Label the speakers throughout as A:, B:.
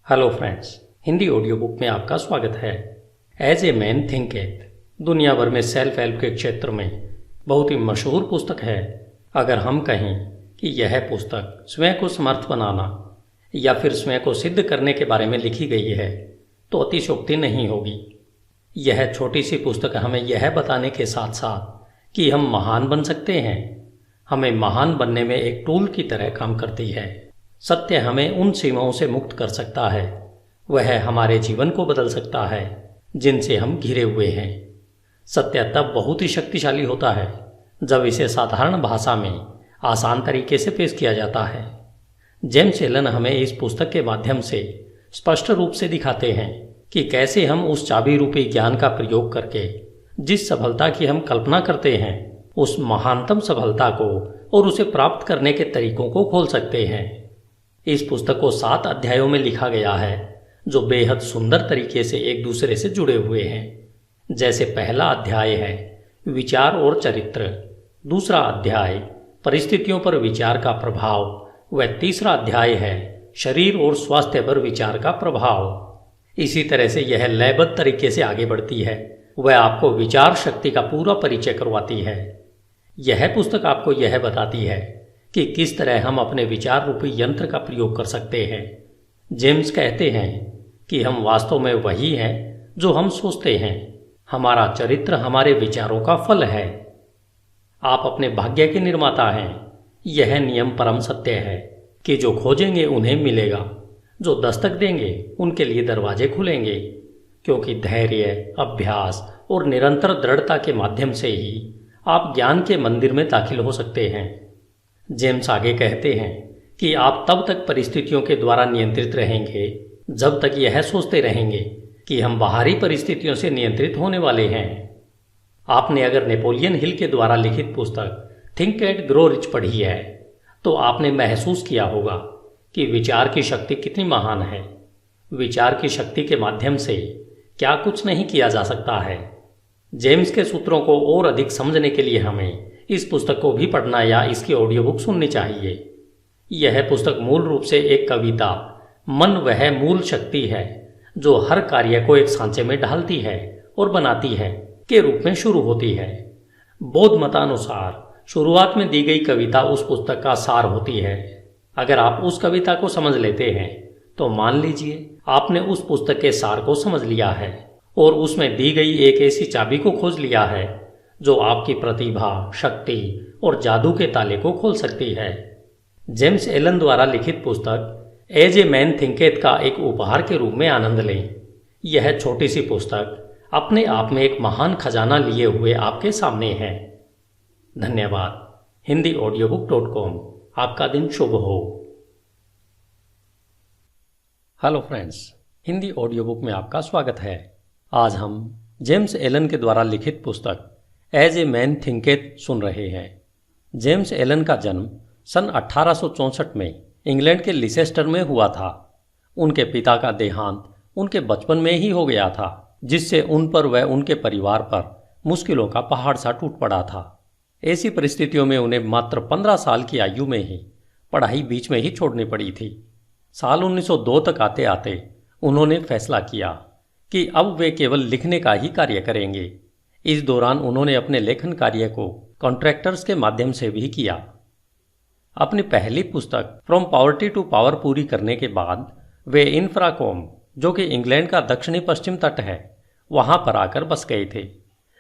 A: Hello friends, Hindi audio book में आपका स्वागत है। एज ए मैन थिंकेथ दुनिया भर में सेल्फ हेल्प के क्षेत्र में बहुत ही मशहूर पुस्तक है। अगर हम कहें कि यह पुस्तक स्वयं को समर्थ बनाना या फिर स्वयं को सिद्ध करने के बारे में लिखी गई है तो अतिशयोक्ति नहीं होगी। यह छोटी सी पुस्तक हमें यह बताने के साथ साथ कि हम महान बन सकते हैं, हमें महान बनने में एक टूल की तरह काम करती है। सत्य हमें उन सीमाओं से मुक्त कर सकता है, वह हमारे जीवन को बदल सकता है जिनसे हम घिरे हुए हैं। सत्य तब बहुत ही शक्तिशाली होता है जब इसे साधारण भाषा में आसान तरीके से पेश किया जाता है। जेम्स एलन हमें इस पुस्तक के माध्यम से स्पष्ट रूप से दिखाते हैं कि कैसे हम उस चाबी रूपी ज्ञान का प्रयोग करके जिस सफलता की हम कल्पना करते हैं उस महानतम सफलता को और उसे प्राप्त करने के तरीकों को खोल सकते हैं। इस पुस्तक को 7 अध्यायों में लिखा गया है जो बेहद सुंदर तरीके से एक दूसरे से जुड़े हुए हैं। जैसे पहला अध्याय है विचार और चरित्र, दूसरा अध्याय परिस्थितियों पर विचार का प्रभाव व तीसरा अध्याय है शरीर और स्वास्थ्य पर विचार का प्रभाव। इसी तरह से यह लयबद्ध तरीके से आगे बढ़ती है, वह आपको विचार शक्ति का पूरा परिचय करवाती है। यह पुस्तक आपको यह बताती है कि किस तरह हम अपने विचार रूपी यंत्र का प्रयोग कर सकते हैं। जेम्स कहते हैं कि हम वास्तव में वही हैं जो हम सोचते हैं। हमारा चरित्र हमारे विचारों का फल है। आप अपने भाग्य के निर्माता हैं। यह नियम परम सत्य है कि जो खोजेंगे उन्हें मिलेगा, जो दस्तक देंगे उनके लिए दरवाजे खुलेंगे, क्योंकि धैर्य, अभ्यास और निरंतर दृढ़ता के माध्यम से ही आप ज्ञान के मंदिर में दाखिल हो सकते हैं। जेम्स आगे कहते हैं कि आप तब तक परिस्थितियों के द्वारा नियंत्रित रहेंगे जब तक यह सोचते रहेंगे कि हम बाहरी परिस्थितियों से नियंत्रित होने वाले हैं। आपने अगर नेपोलियन हिल के द्वारा लिखित पुस्तक थिंक एंड ग्रो रिच पढ़ी है तो आपने महसूस किया होगा कि विचार की शक्ति कितनी महान है। विचार की शक्ति के माध्यम से क्या कुछ नहीं किया जा सकता है। जेम्स के सूत्रों को और अधिक समझने के लिए हमें इस पुस्तक को भी पढ़ना या इसकी ऑडियो बुक सुननी चाहिए। यह पुस्तक मूल रूप से एक कविता मन वह मूल शक्ति है जो हर कार्य को एक सांचे में ढालती है और बनाती है के रूप में शुरू होती है। बौद्ध मतानुसार शुरुआत में दी गई कविता उस पुस्तक का सार होती है। अगर आप उस कविता को समझ लेते हैं तो मान लीजिए आपने उस पुस्तक के सार को समझ लिया है और उसमें दी गई एक ऐसी चाबी को खोज लिया है जो आपकी प्रतिभा, शक्ति और जादू के ताले को खोल सकती है। जेम्स एलन द्वारा लिखित पुस्तक एज ए मैन थिंकेथ का एक उपहार के रूप में आनंद लें। यह छोटी सी पुस्तक अपने आप में एक महान खजाना लिए हुए आपके सामने है। धन्यवाद। HindiAudiobook.com। आपका दिन शुभ हो। Hello friends, Hindi audio book में आपका स्वागत है। आज हम जेम्स एलन के द्वारा लिखित पुस्तक एज ए मैन थिंकेथ सुन रहे हैं। जेम्स एलन का जन्म सन 1864 में इंग्लैंड के लिसेस्टर में हुआ था। उनके पिता का देहांत उनके बचपन में ही हो गया था, जिससे उन पर व उनके परिवार पर मुश्किलों का पहाड़ सा टूट पड़ा था। ऐसी परिस्थितियों में उन्हें मात्र 15 साल की आयु में ही पढ़ाई बीच में ही छोड़नी पड़ी थी। साल 1902 तक आते आते उन्होंने फैसला किया कि अब वे केवल लिखने का ही कार्य करेंगे। इस दौरान उन्होंने अपने लेखन कार्य को कॉन्ट्रैक्टर्स के माध्यम से भी किया। अपनी पहली पुस्तक फ्रॉम पॉवर्टी टू पावर पूरी करने के बाद वे इंफ्राकॉम, जो कि इंग्लैंड का दक्षिणी पश्चिम तट है, वहां पर आकर बस गए थे।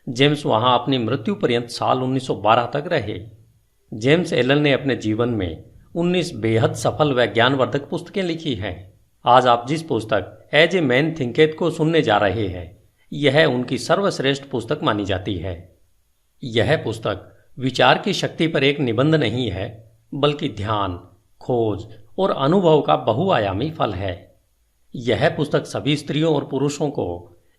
A: जेम्स वहां अपनी मृत्यु पर्यंत साल 1912 तक रहे। जेम्स एलन ने अपने जीवन में 19 बेहद सफल व ज्ञानवर्धक पुस्तकें लिखी हैं। आज आप जिस पुस्तक एज ए मैन थिंकेथ को सुनने जा रहे हैं यह उनकी सर्वश्रेष्ठ पुस्तक मानी जाती है। यह पुस्तक विचार की शक्ति पर एक निबंध नहीं है, बल्कि ध्यान, खोज और अनुभव का बहुआयामी फल है। यह पुस्तक सभी स्त्रियों और पुरुषों को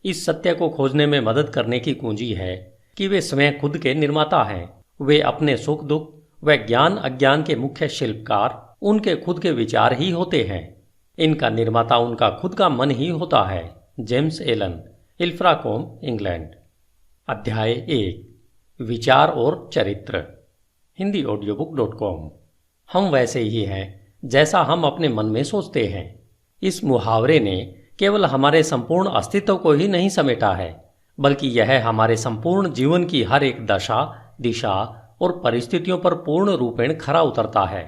A: इस सत्य को खोजने में मदद करने की कुंजी है कि वे स्वयं खुद के निर्माता हैं। वे अपने सुख दुख व ज्ञान अज्ञान के मुख्य शिल्पकार उनके खुद के विचार ही होते हैं। इनका निर्माता उनका खुद का मन ही होता है। James Allen, Ilfracombe, England. अध्याय 1 विचार और चरित्र। HindiAudiobook.com। हम वैसे ही हैं जैसा हम अपने मन में सोचते हैं। इस मुहावरे ने केवल हमारे संपूर्ण अस्तित्व को ही नहीं समेटा है, बल्कि यह हमारे संपूर्ण जीवन की हर एक दशा, दिशा और परिस्थितियों पर पूर्ण रूपेण खरा उतरता है।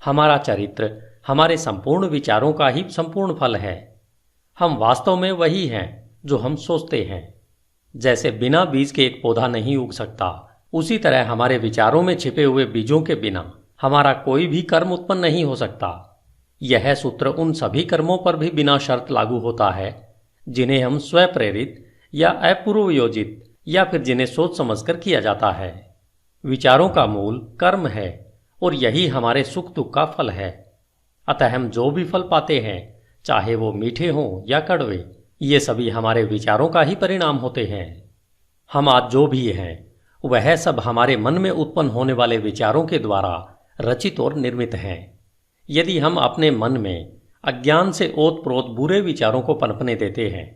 A: हमारा चरित्र हमारे संपूर्ण विचारों का ही संपूर्ण फल है। हम वास्तव में वही हैं जो हम सोचते हैं। जैसे बिना बीज के एक पौधा नहीं उग सकता, उसी तरह हमारे विचारों में छिपे हुए बीजों के बिना हमारा कोई भी कर्म उत्पन्न नहीं हो सकता। यह सूत्र उन सभी कर्मों पर भी बिना शर्त लागू होता है जिन्हें हम स्वप्रेरित या अपूर्वयोजित या फिर जिन्हें सोच समझकर किया जाता है। विचारों का मूल कर्म है और यही हमारे सुख दुख का फल है। अतः हम जो भी फल पाते हैं, चाहे वो मीठे हों या कड़वे, ये सभी हमारे विचारों का ही परिणाम होते हैं। हम आज जो भी हैं वह सब हमारे मन में उत्पन्न होने वाले विचारों के द्वारा रचित और निर्मित हैं। यदि हम अपने मन में अज्ञान से ओत प्रोत बुरे विचारों को पनपने देते हैं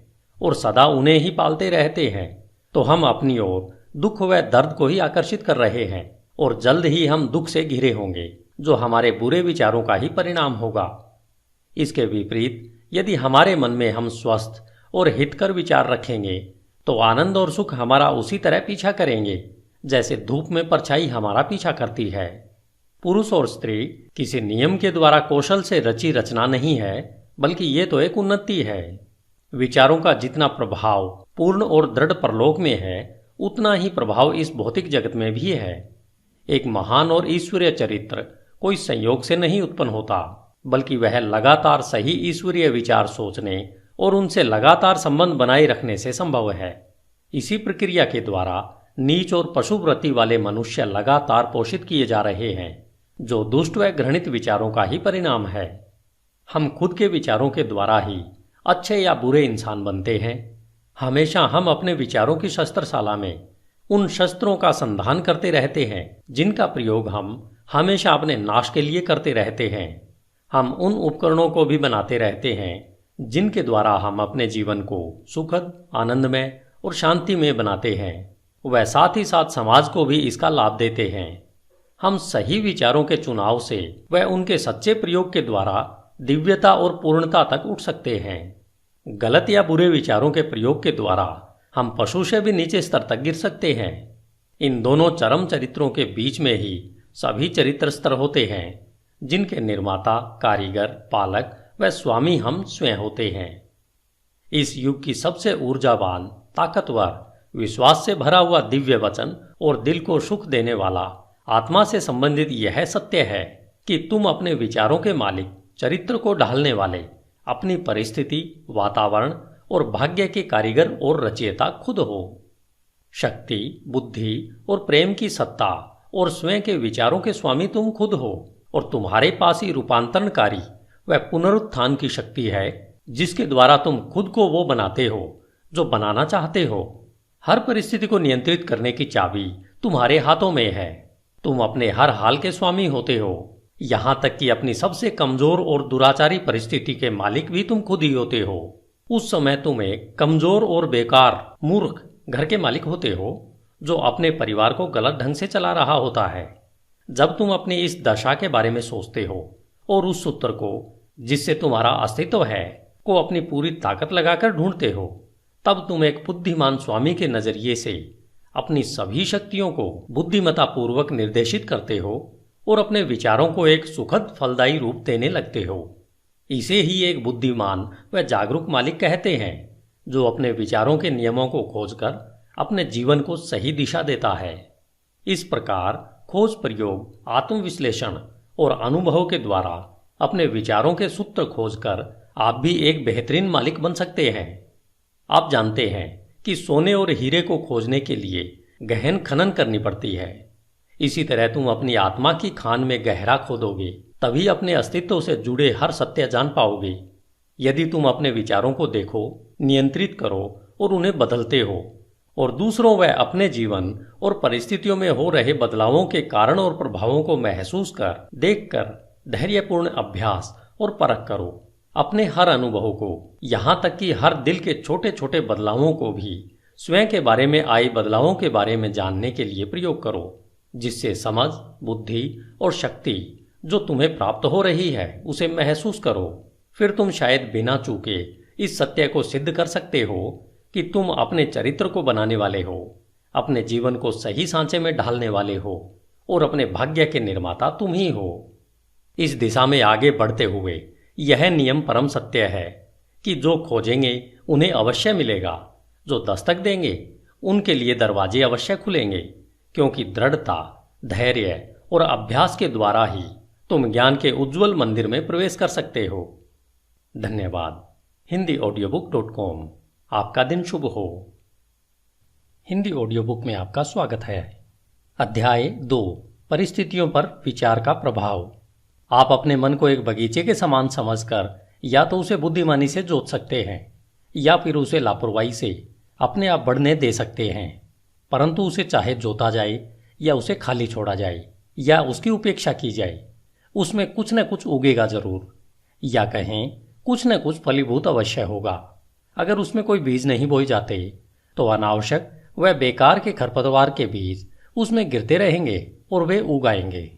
A: और सदा उन्हें ही पालते रहते हैं, तो हम अपनी ओर दुख व दर्द को ही आकर्षित कर रहे हैं और जल्द ही हम दुख से घिरे होंगे, जो हमारे बुरे विचारों का ही परिणाम होगा। इसके विपरीत यदि हमारे मन में हम स्वस्थ और हितकर विचार रखेंगे, तो आनंद और सुख हमारा उसी तरह पीछा करेंगे जैसे धूप में परछाई हमारा पीछा करती है। पुरुष और स्त्री किसी नियम के द्वारा कौशल से रची रचना नहीं है, बल्कि ये तो एक उन्नति है। विचारों का जितना प्रभाव पूर्ण और दृढ़ परलोक में है, उतना ही प्रभाव इस भौतिक जगत में भी है। एक महान और ईश्वरीय चरित्र कोई संयोग से नहीं उत्पन्न होता, बल्कि वह लगातार सही ईश्वरीय विचार सोचने और उनसे लगातार संबंध बनाए रखने से संभव है। इसी प्रक्रिया के द्वारा नीच और पशुवृत्ति वाले मनुष्य लगातार पोषित किए जा रहे हैं, जो दुष्ट व घृणित विचारों का ही परिणाम है। हम खुद के विचारों के द्वारा ही अच्छे या बुरे इंसान बनते हैं। हमेशा हम अपने विचारों की शस्त्रशाला में उन शस्त्रों का संधान करते रहते हैं जिनका प्रयोग हम हमेशा अपने नाश के लिए करते रहते हैं। हम उन उपकरणों को भी बनाते रहते हैं जिनके द्वारा हम अपने जीवन को सुखद, आनंदमय और शांति में बनाते हैं। वह साथ ही साथ समाज को भी इसका लाभ देते हैं। हम सही विचारों के चुनाव से व उनके सच्चे प्रयोग के द्वारा दिव्यता और पूर्णता तक उठ सकते हैं। गलत या बुरे विचारों के प्रयोग के द्वारा हम पशु से भी नीचे स्तर तक गिर सकते हैं। इन दोनों चरम चरित्रों के बीच में ही सभी चरित्र स्तर होते हैं, जिनके निर्माता, कारीगर, पालक व स्वामी हम स्वयं होते हैं। इस युग की सबसे ऊर्जावान, ताकतवर, विश्वास से भरा हुआ दिव्य वचन और दिल को सुख देने वाला आत्मा से संबंधित यह सत्य है कि तुम अपने विचारों के मालिक, चरित्र को ढालने वाले, अपनी परिस्थिति, वातावरण और भाग्य के कारीगर और रचयिता खुद हो। शक्ति, बुद्धि और प्रेम की सत्ता और स्वयं के विचारों के स्वामी तुम खुद हो और तुम्हारे पास ही रूपांतरणकारी व पुनरुत्थान की शक्ति है, जिसके द्वारा तुम खुद को वो बनाते हो जो बनाना चाहते हो। हर परिस्थिति को नियंत्रित करने की चाबी तुम्हारे हाथों में है। तुम अपने हर हाल के स्वामी होते हो, यहां तक कि अपनी सबसे कमजोर और दुराचारी परिस्थिति के मालिक भी तुम खुद ही होते हो। उस समय तुम एक कमजोर और बेकार, मूर्ख घर के मालिक होते हो जो अपने परिवार को गलत ढंग से चला रहा होता है। जब तुम अपनी इस दशा के बारे में सोचते हो और उस सूत्र को जिससे तुम्हारा अस्तित्व है को अपनी पूरी ताकत लगाकर ढूंढते हो, तब तुम एक बुद्धिमान स्वामी के नजरिए से अपनी सभी शक्तियों को बुद्धिमत्ता पूर्वक निर्देशित करते हो और अपने विचारों को एक सुखद, फलदायी रूप देने लगते हो। इसे ही एक बुद्धिमान व जागरूक मालिक कहते हैं, जो अपने विचारों के नियमों को खोजकर अपने जीवन को सही दिशा देता है। इस प्रकार खोज, प्रयोग, आत्मविश्लेषण और अनुभव के द्वारा अपने विचारों के सूत्र खोजकर आप भी एक बेहतरीन मालिक बन सकते हैं। आप जानते हैं कि सोने और हीरे को खोजने के लिए गहन खनन करनी पड़ती है। इसी तरह तुम अपनी आत्मा की खान में गहरा खोदोगे, तभी अपने अस्तित्व से जुड़े हर सत्य जान पाओगे। यदि तुम अपने विचारों को देखो, नियंत्रित करो और उन्हें बदलते हो और दूसरों व अपने जीवन और परिस्थितियों में हो रहे बदलावों के कारण और प्रभावों को महसूस कर, देखकर धैर्यपूर्ण अभ्यास और परख करो। अपने हर अनुभव को, यहाँ तक कि हर दिल के छोटे छोटे बदलावों को भी स्वयं के बारे में आए बदलावों के बारे में जानने के लिए प्रयोग करो, जिससे समझ, बुद्धि और शक्ति जो तुम्हें प्राप्त हो रही है उसे महसूस करो। फिर तुम शायद बिना चूके इस सत्य को सिद्ध कर सकते हो कि तुम अपने चरित्र को बनाने वाले हो, अपने जीवन को सही सांचे में ढालने वाले हो और अपने भाग्य के निर्माता तुम ही हो। इस दिशा में आगे बढ़ते हुए यह नियम परम सत्य है कि जो खोजेंगे उन्हें अवश्य मिलेगा, जो दस्तक देंगे उनके लिए दरवाजे अवश्य खुलेंगे, क्योंकि दृढ़ता, धैर्य और अभ्यास के द्वारा ही तुम ज्ञान के उज्जवल मंदिर में प्रवेश कर सकते हो। धन्यवाद। HindiAudiobook.com। आपका दिन शुभ हो। हिंदी ऑडियो बुक में आपका स्वागत है। अध्याय 2, परिस्थितियों पर विचार का प्रभाव। आप अपने मन को एक बगीचे के समान समझकर या तो उसे बुद्धिमानी से जोत सकते हैं या फिर उसे लापरवाही से अपने आप बढ़ने दे सकते हैं, परंतु उसे चाहे जोता जाए या उसे खाली छोड़ा जाए या उसकी उपेक्षा की जाए, उसमें कुछ न कुछ उगेगा जरूर, या कहें कुछ न कुछ फलीभूत अवश्य होगा। अगर उसमें कोई बीज नहीं बोए जाते तो अनावश्यक व बेकार के खरपतवार के बीज उसमें गिरते रहेंगे और वे उग आएंगे।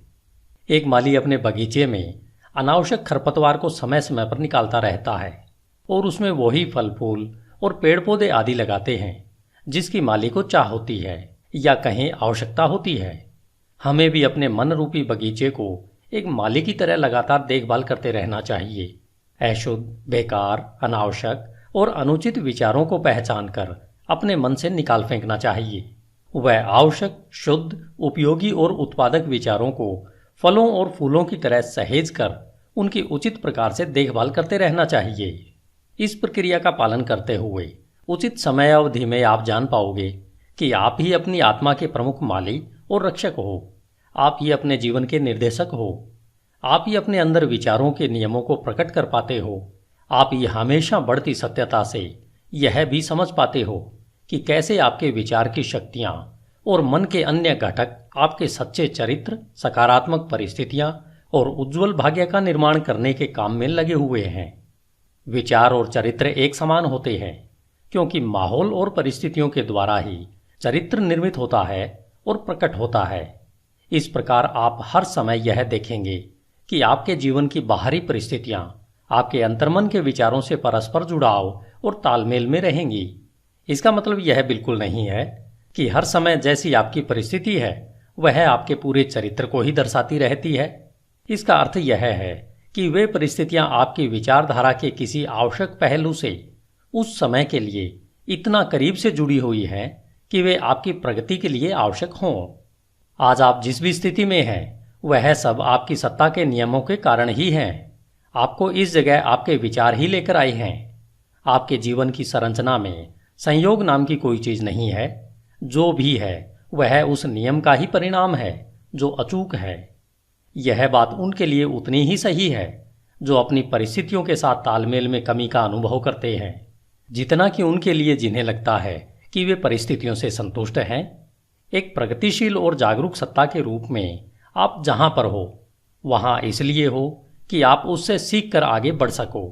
A: एक माली अपने बगीचे में अनावश्यक खरपतवार को समय समय पर निकालता रहता है और उसमें वही फल फूल और पेड़ पौधे आदि लगाते हैं जिसकी माली को चाह होती है या कहें आवश्यकता होती है। हमें भी अपने मन रूपी बगीचे को एक माली की तरह लगातार देखभाल करते रहना चाहिए। अशुद्ध, बेकार, अनावश्यक और अनुचित विचारों को पहचान कर अपने मन से निकाल फेंकना चाहिए। वह आवश्यक, शुद्ध, उपयोगी और उत्पादक विचारों को फलों और फूलों की तरह सहेज कर उनकी उचित प्रकार से देखभाल करते रहना चाहिए। इस प्रक्रिया का पालन करते हुए उचित समय अवधि में आप जान पाओगे कि आप ही अपनी आत्मा के प्रमुख माली और रक्षक हो। आप ही अपने जीवन के निर्देशक हो। आप ही अपने अंदर विचारों के नियमों को प्रकट कर पाते हो। आप ही हमेशा बढ़ती सत्यता से यह भी समझ पाते हो कि कैसे आपके विचार की शक्तियां और मन के अन्य घटक आपके सच्चे चरित्र, सकारात्मक परिस्थितियां और उज्जवल भाग्य का निर्माण करने के काम में लगे हुए हैं। विचार और चरित्र एक समान होते हैं क्योंकि माहौल और परिस्थितियों के द्वारा ही चरित्र निर्मित होता है और प्रकट होता है। इस प्रकार आप हर समय यह देखेंगे कि आपके जीवन की बाहरी परिस्थितियां आपके अंतर्मन के विचारों से परस्पर जुड़ाव और तालमेल में रहेंगी। इसका मतलब यह बिल्कुल नहीं है कि हर समय जैसी आपकी परिस्थिति है वह आपके पूरे चरित्र को ही दर्शाती रहती है। इसका अर्थ यह है कि वे परिस्थितियां आपकी विचारधारा के किसी आवश्यक पहलू से उस समय के लिए इतना करीब से जुड़ी हुई हैं कि वे आपकी प्रगति के लिए आवश्यक हों। आज आप जिस भी स्थिति में हैं वह सब आपकी सत्ता के नियमों के कारण ही हैं। आपको इस जगह आपके विचार ही लेकर आए हैं। आपके जीवन की संरचना में संयोग नाम की कोई चीज नहीं है। जो भी है वह उस नियम का ही परिणाम है जो अचूक है। यह बात उनके लिए उतनी ही सही है जो अपनी परिस्थितियों के साथ तालमेल में कमी का अनुभव करते हैं, जितना कि उनके लिए जिन्हें लगता है कि वे परिस्थितियों से संतुष्ट हैं। एक प्रगतिशील और जागरूक सत्ता के रूप में आप जहां पर हो वहां इसलिए हो कि आप उससे सीख कर आगे बढ़ सको।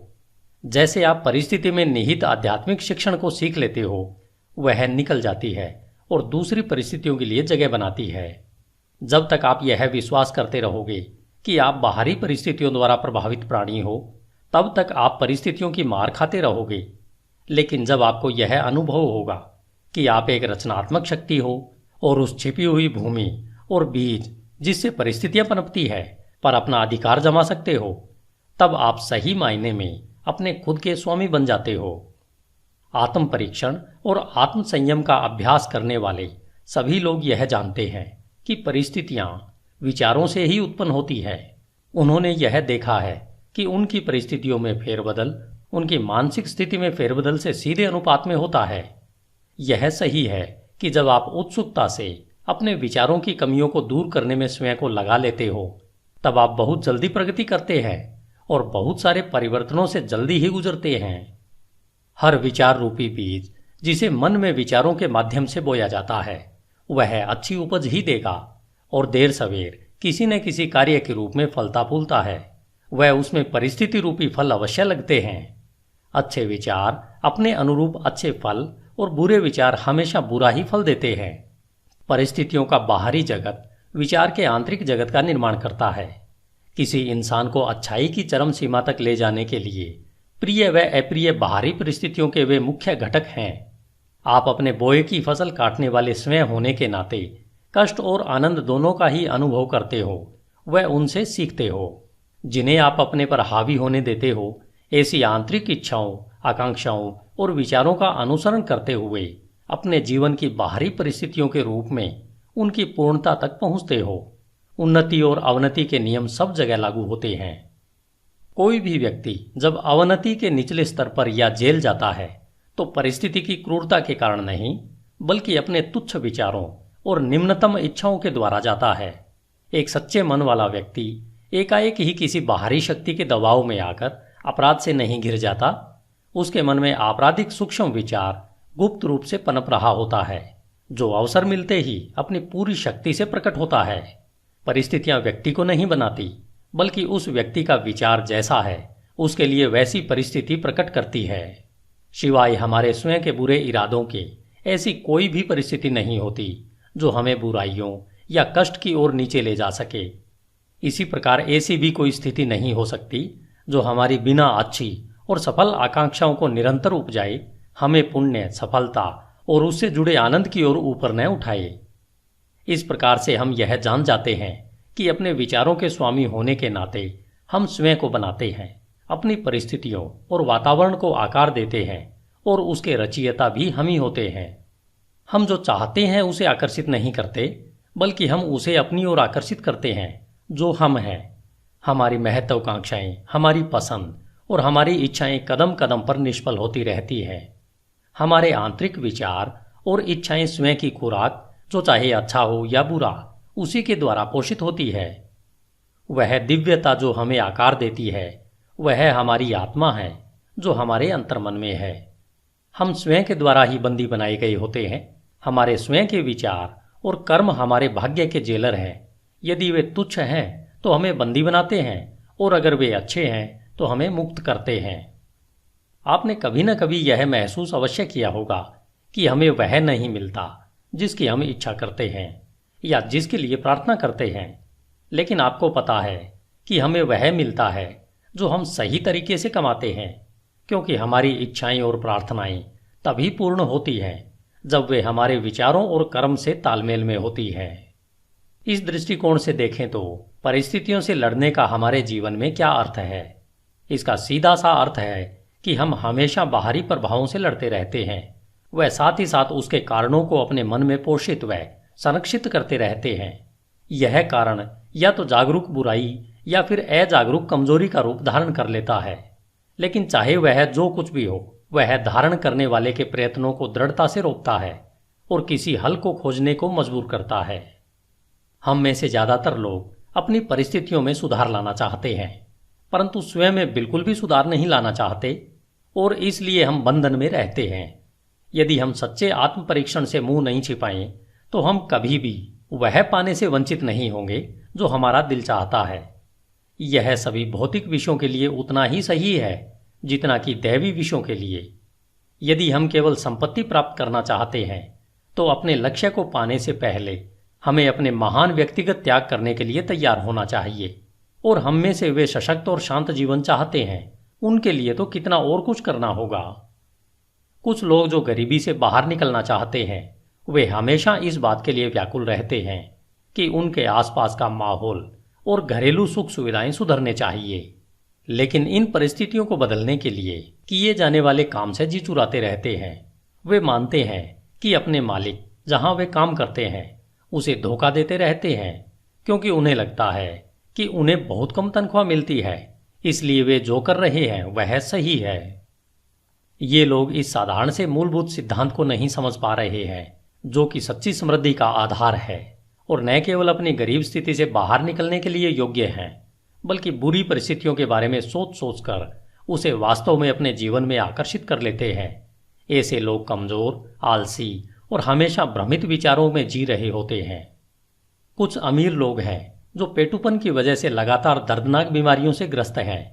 A: जैसे आप परिस्थिति में निहित आध्यात्मिक शिक्षण को सीख लेते हो, वह निकल जाती है और दूसरी परिस्थितियों के लिए जगह बनाती है। जब तक आप यह विश्वास करते रहोगे कि आप बाहरी परिस्थितियों द्वारा प्रभावित प्राणी हो, तब तक आप परिस्थितियों की मार खाते रहोगे। लेकिन जब आपको यह अनुभव होगा कि आप एक रचनात्मक शक्ति हो और उस छिपी हुई भूमि और बीज जिससे परिस्थितियां पनपती है पर अपना अधिकार जमा सकते हो, तब आप सही मायने में अपने खुद के स्वामी बन जाते हो। आत्म परीक्षण और आत्म संयम का अभ्यास करने वाले सभी लोग यह जानते हैं कि परिस्थितियां विचारों से ही उत्पन्न होती है। उन्होंने यह देखा है कि उनकी परिस्थितियों में फेरबदल उनकी मानसिक स्थिति में फेरबदल से सीधे अनुपात में होता है। यह सही है कि जब आप उत्सुकता से अपने विचारों की कमियों को दूर करने में स्वयं को लगा लेते हो, तब आप बहुत जल्दी प्रगति करते हैं और बहुत सारे परिवर्तनों से जल्दी ही गुजरते हैं। हर विचार रूपी बीज जिसे मन में विचारों के माध्यम से बोया जाता है वह अच्छी उपज ही देगा और देर सवेर किसी न किसी कार्य के रूप में फलता फूलता है। वह उसमें परिस्थिति रूपी फल अवश्य लगते हैं। अच्छे विचार अपने अनुरूप अच्छे फल और बुरे विचार हमेशा बुरा ही फल देते हैं। परिस्थितियों का बाहरी जगत विचार के आंतरिक जगत का निर्माण करता है। किसी इंसान को अच्छाई की चरम सीमा तक ले जाने के लिए प्रिय व अप्रिय बाहरी परिस्थितियों के वे मुख्य घटक हैं। आप अपने बोए की फसल काटने वाले स्वयं होने के नाते कष्ट और आनंद दोनों का ही अनुभव करते हो व उनसे सीखते हो। जिन्हें आप अपने पर हावी होने देते हो, ऐसी आंतरिक इच्छाओं, आकांक्षाओं और विचारों का अनुसरण करते हुए अपने जीवन की बाहरी परिस्थितियों के रूप में उनकी पूर्णता तक पहुंचते हो। उन्नति और अवनति के नियम सब जगह लागू होते हैं। कोई भी व्यक्ति जब अवनति के निचले स्तर पर या जेल जाता है तो परिस्थिति की क्रूरता के कारण नहीं, बल्कि अपने तुच्छ विचारों और निम्नतम इच्छाओं के द्वारा जाता है। एक सच्चे मन वाला व्यक्ति एकाएक ही किसी बाहरी शक्ति के दबाव में आकर अपराध से नहीं घिर जाता। उसके मन में आपराधिक सूक्ष्म विचार गुप्त रूप से पनप रहा होता है, जो अवसर मिलते ही अपनी पूरी शक्ति से प्रकट होता है। परिस्थितियां व्यक्ति को नहीं बनाती, बल्कि उस व्यक्ति का विचार जैसा है उसके लिए वैसी परिस्थिति प्रकट करती है। सिवाय हमारे स्वयं के बुरे इरादों के ऐसी कोई भी परिस्थिति नहीं होती जो हमें बुराइयों या कष्ट की ओर नीचे ले जा सके। इसी प्रकार ऐसी भी कोई स्थिति नहीं हो सकती जो हमारी बिना अच्छी और सफल आकांक्षाओं को निरंतर उपजाए हमें पुण्य, सफलता और उससे जुड़े आनंद की ओर ऊपर न उठाए। इस प्रकार से हम यह जान जाते हैं कि अपने विचारों के स्वामी होने के नाते हम स्वयं को बनाते हैं, अपनी परिस्थितियों और वातावरण को आकार देते हैं और उसके रचयिता भी हम ही होते हैं। हम जो चाहते हैं उसे आकर्षित नहीं करते, बल्कि हम उसे अपनी ओर आकर्षित करते हैं जो हम हैं। हमारी महत्वाकांक्षाएं, हमारी पसंद और हमारी इच्छाएं कदम कदम पर निष्फल होती रहती हैं। हमारे आंतरिक विचार और इच्छाएं स्वयं की खुराक, जो चाहे अच्छा हो या बुरा, उसी के द्वारा पोषित होती है। वह दिव्यता जो हमें आकार देती है वह हमारी आत्मा है जो हमारे अंतर्मन में है। हम स्वयं के द्वारा ही बंदी बनाए गए होते हैं। हमारे स्वयं के विचार और कर्म हमारे भाग्य के जेलर हैं। यदि वे तुच्छ हैं तो हमें बंदी बनाते हैं, और अगर वे अच्छे हैं तो हमें मुक्त करते हैं। आपने कभी न कभी यह महसूस अवश्य किया होगा कि हमें वह नहीं मिलता जिसकी हम इच्छा करते हैं या जिसके लिए प्रार्थना करते हैं, लेकिन आपको पता है कि हमें वह मिलता है जो हम सही तरीके से कमाते हैं, क्योंकि हमारी इच्छाएं और प्रार्थनाएं तभी पूर्ण होती हैं जब वे हमारे विचारों और कर्म से तालमेल में होती हैं। इस दृष्टिकोण से देखें तो परिस्थितियों से लड़ने का हमारे जीवन में क्या अर्थ है? इसका सीधा सा अर्थ है कि हम हमेशा बाहरी प्रभावों से लड़ते रहते हैं, वह साथ ही साथ उसके कारणों को अपने मन में पोषित व संरक्षित करते रहते हैं। यह कारण या तो जागरूक बुराई या फिर अजागरूक कमजोरी का रूप धारण कर लेता है, लेकिन चाहे वह जो कुछ भी हो, वह धारण करने वाले के प्रयत्नों को दृढ़ता से रोकता है और किसी हल को खोजने को मजबूर करता है। हम में से ज्यादातर लोग अपनी परिस्थितियों में सुधार लाना चाहते हैं, परंतु स्वयं में बिल्कुल भी सुधार नहीं लाना चाहते, और इसलिए हम बंधन में रहते हैं। यदि हम सच्चे आत्म परीक्षण से मुंह नहीं छिपाएं तो हम कभी भी वह पाने से वंचित नहीं होंगे जो हमारा दिल चाहता है। यह सभी भौतिक विषयों के लिए उतना ही सही है जितना कि दैवी विषयों के लिए। यदि हम केवल संपत्ति प्राप्त करना चाहते हैं तो अपने लक्ष्य को पाने से पहले हमें अपने महान व्यक्तिगत त्याग करने के लिए तैयार होना चाहिए, और हम में से वे सशक्त और शांत जीवन चाहते हैं उनके लिए तो कितना और कुछ करना होगा। कुछ लोग जो गरीबी से बाहर निकलना चाहते हैं वे हमेशा इस बात के लिए व्याकुल रहते हैं कि उनके आसपास का माहौल और घरेलू सुख सुविधाएं सुधरने चाहिए, लेकिन इन परिस्थितियों को बदलने के लिए किए जाने वाले काम से जी चुराते रहते हैं। वे मानते हैं कि अपने मालिक जहां वे काम करते हैं उसे धोखा देते रहते हैं, क्योंकि उन्हें लगता है कि उन्हें बहुत कम तनख्वाह मिलती है, इसलिए वे जो कर रहे हैं वह सही है। ये लोग इस साधारण से मूलभूत सिद्धांत को नहीं समझ पा रहे हैं जो कि सच्ची समृद्धि का आधार है, और न केवल अपनी गरीब स्थिति से बाहर निकलने के लिए योग्य हैं, बल्कि बुरी परिस्थितियों के बारे में सोच सोचकर उसे वास्तव में अपने जीवन में आकर्षित कर लेते हैं। ऐसे लोग कमजोर, आलसी और हमेशा भ्रमित विचारों में जी रहे होते हैं। कुछ अमीर लोग हैं जो पेटुपन की वजह से लगातार दर्दनाक बीमारियों से ग्रस्त हैं।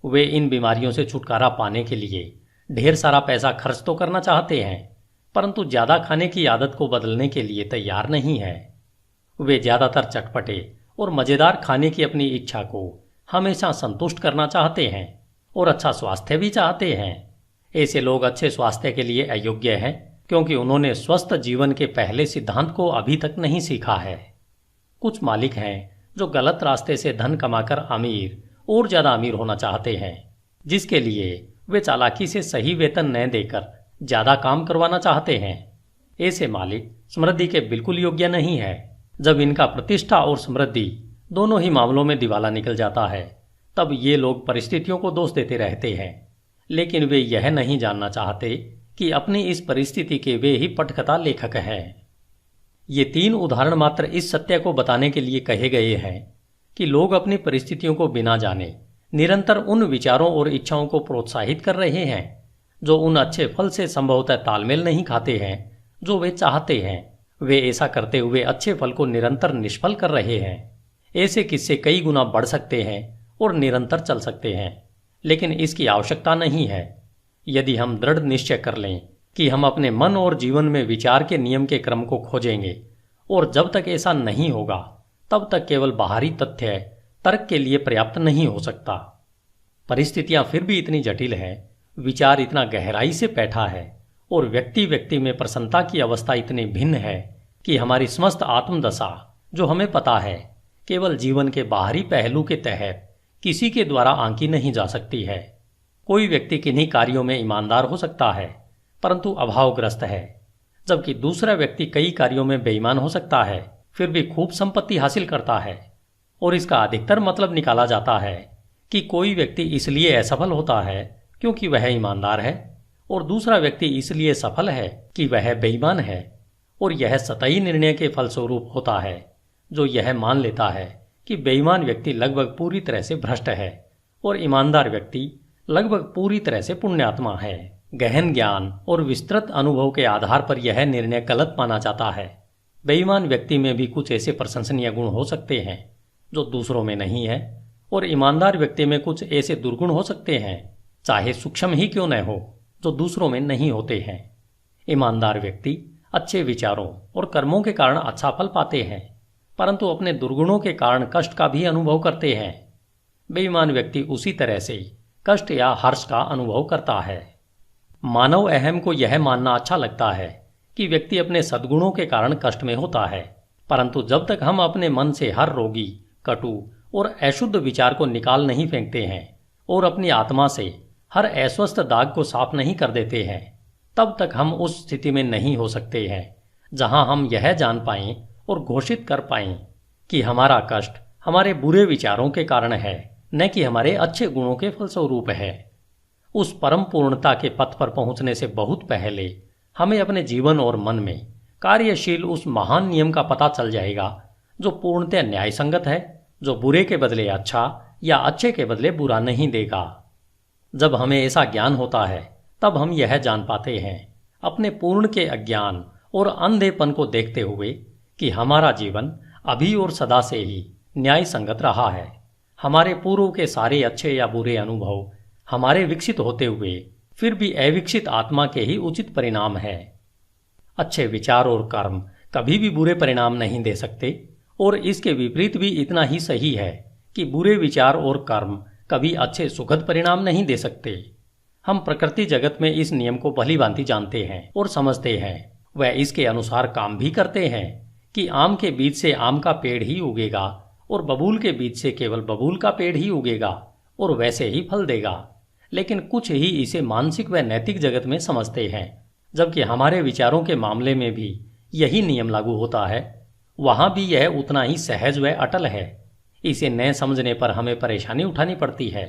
A: वे इन बीमारियों से छुटकारा पाने के लिए ढेर सारा पैसा खर्च तो करना चाहते हैं, परंतु ज्यादा खाने की आदत को बदलने के लिए तैयार नहीं है। वे ज्यादातर चटपटे और मजेदार खाने की अपनी इच्छा को हमेशा संतुष्ट करना चाहते हैं और अच्छा स्वास्थ्य भी चाहते हैं। ऐसे लोग अच्छे स्वास्थ्य के लिए अयोग्य हैं क्योंकि उन्होंने स्वस्थ जीवन के पहले सिद्धांत को अभी तक नहीं सीखा है। कुछ मालिक हैं जो गलत रास्ते से धन कमाकर अमीर और ज्यादा अमीर होना चाहते हैं, जिसके लिए वे चालाकी से सही वेतन न देकर ज्यादा काम करवाना चाहते हैं। ऐसे मालिक समृद्धि के बिल्कुल योग्य नहीं है। जब इनका प्रतिष्ठा और समृद्धि दोनों ही मामलों में दिवाला निकल जाता है, तब ये लोग परिस्थितियों को दोष देते रहते हैं, लेकिन वे यह नहीं जानना चाहते कि अपनी इस परिस्थिति के वे ही पटकथा लेखक हैं। ये 3 उदाहरण मात्र इस सत्य को बताने के लिए कहे गए हैं कि लोग अपनी परिस्थितियों को बिना जाने निरंतर उन विचारों और इच्छाओं को प्रोत्साहित कर रहे हैं जो उन अच्छे फल से संभवतः तालमेल नहीं खाते हैं जो वे चाहते हैं। वे ऐसा करते हुए अच्छे फल को निरंतर निष्फल कर रहे हैं। ऐसे किस्से कई गुना बढ़ सकते हैं और निरंतर चल सकते हैं, लेकिन इसकी आवश्यकता नहीं है। यदि हम दृढ़ निश्चय कर लें कि हम अपने मन और जीवन में विचार के नियम के क्रम को खोजेंगे, और जब तक ऐसा नहीं होगा तब तक केवल बाहरी तथ्य तर्क के लिए पर्याप्त नहीं हो सकता। परिस्थितियां फिर भी इतनी जटिल है, विचार इतना गहराई से बैठा है और व्यक्ति व्यक्ति में प्रसन्नता की अवस्था इतनी भिन्न है कि हमारी समस्त आत्मदशा, जो हमें पता है, केवल जीवन के बाहरी पहलू के तहत किसी के द्वारा आंकी नहीं जा सकती है। कोई व्यक्ति किन्हीं कार्यों में ईमानदार हो सकता है परंतु अभावग्रस्त है, जबकि दूसरा व्यक्ति कई कार्यों में बेईमान हो सकता है फिर भी खूब संपत्ति हासिल करता है। और इसका अधिकतर मतलब निकाला जाता है कि कोई व्यक्ति इसलिए असफल होता है क्योंकि वह ईमानदार है और दूसरा व्यक्ति इसलिए सफल है कि वह बेईमान है। और यह सतही निर्णय के फलस्वरूप होता है, जो यह मान लेता है कि बेईमान व्यक्ति लगभग पूरी तरह से भ्रष्ट है और ईमानदार व्यक्ति लगभग पूरी तरह से पुण्यात्मा है। गहन ज्ञान और विस्तृत अनुभव के आधार पर यह निर्णय गलत माना जाता है। बेईमान व्यक्ति में भी कुछ ऐसे प्रशंसनीय गुण हो सकते हैं जो दूसरों में नहीं है, और ईमानदार व्यक्ति में कुछ ऐसे दुर्गुण हो सकते हैं, चाहे सूक्ष्म ही क्यों न हो, जो दूसरों में नहीं होते हैं। ईमानदार व्यक्ति अच्छे विचारों और कर्मों के कारण अच्छा फल पाते हैं, परंतु अपने दुर्गुणों के कारण कष्ट का भी अनुभव करते हैं। बेईमान व्यक्ति उसी तरह से कष्ट या हर्ष का अनुभव करता है। मानव अहम को यह मानना अच्छा लगता है कि व्यक्ति अपने सद्गुणों के कारण कष्ट में होता है, परंतु जब तक हम अपने मन से हर रोगी, कटु और अशुद्ध विचार को निकाल नहीं फेंकते हैं और अपनी आत्मा से हर अस्वस्थ दाग को साफ नहीं कर देते हैं, तब तक हम उस स्थिति में नहीं हो सकते हैं जहां हम यह जान पाएं और घोषित कर पाएं कि हमारा कष्ट हमारे बुरे विचारों के कारण है, न कि हमारे अच्छे गुणों के फलस्वरूप है। उस परम पूर्णता के पथ पर पहुंचने से बहुत पहले हमें अपने जीवन और मन में कार्यशील उस महान नियम का पता चल जाएगा जो पूर्णतः न्याय संगत है, जो बुरे के बदले अच्छा या अच्छे के बदले बुरा नहीं देगा। जब हमें ऐसा ज्ञान होता है तब हम यह जान पाते हैं अपने पूर्ण के अज्ञान और अंधेपन को देखते हुए कि हमारा जीवन अभी और सदा से ही न्याय संगत रहा है। हमारे पूर्व के सारे अच्छे या बुरे अनुभव हमारे विकसित होते हुए फिर भी अविकसित आत्मा के ही उचित परिणाम है। अच्छे विचार और कर्म कभी भी बुरे परिणाम नहीं दे सकते, और इसके विपरीत भी इतना ही सही है कि बुरे विचार और कर्म कभी अच्छे सुखद परिणाम नहीं दे सकते। हम प्रकृति जगत में इस नियम को भलीभांति जानते हैं और समझते हैं। वह इसके अनुसार काम भी करते हैं कि आम के बीज से आम का पेड़ ही उगेगा और बबूल के बीज से केवल बबूल का पेड़ ही उगेगा और वैसे ही फल देगा। लेकिन कुछ ही इसे मानसिक व नैतिक जगत में समझते हैं, जबकि हमारे विचारों के मामले में भी यही नियम लागू होता है। वहां भी यह उतना ही सहज व अटल है। इसे न समझने पर हमें परेशानी उठानी पड़ती है,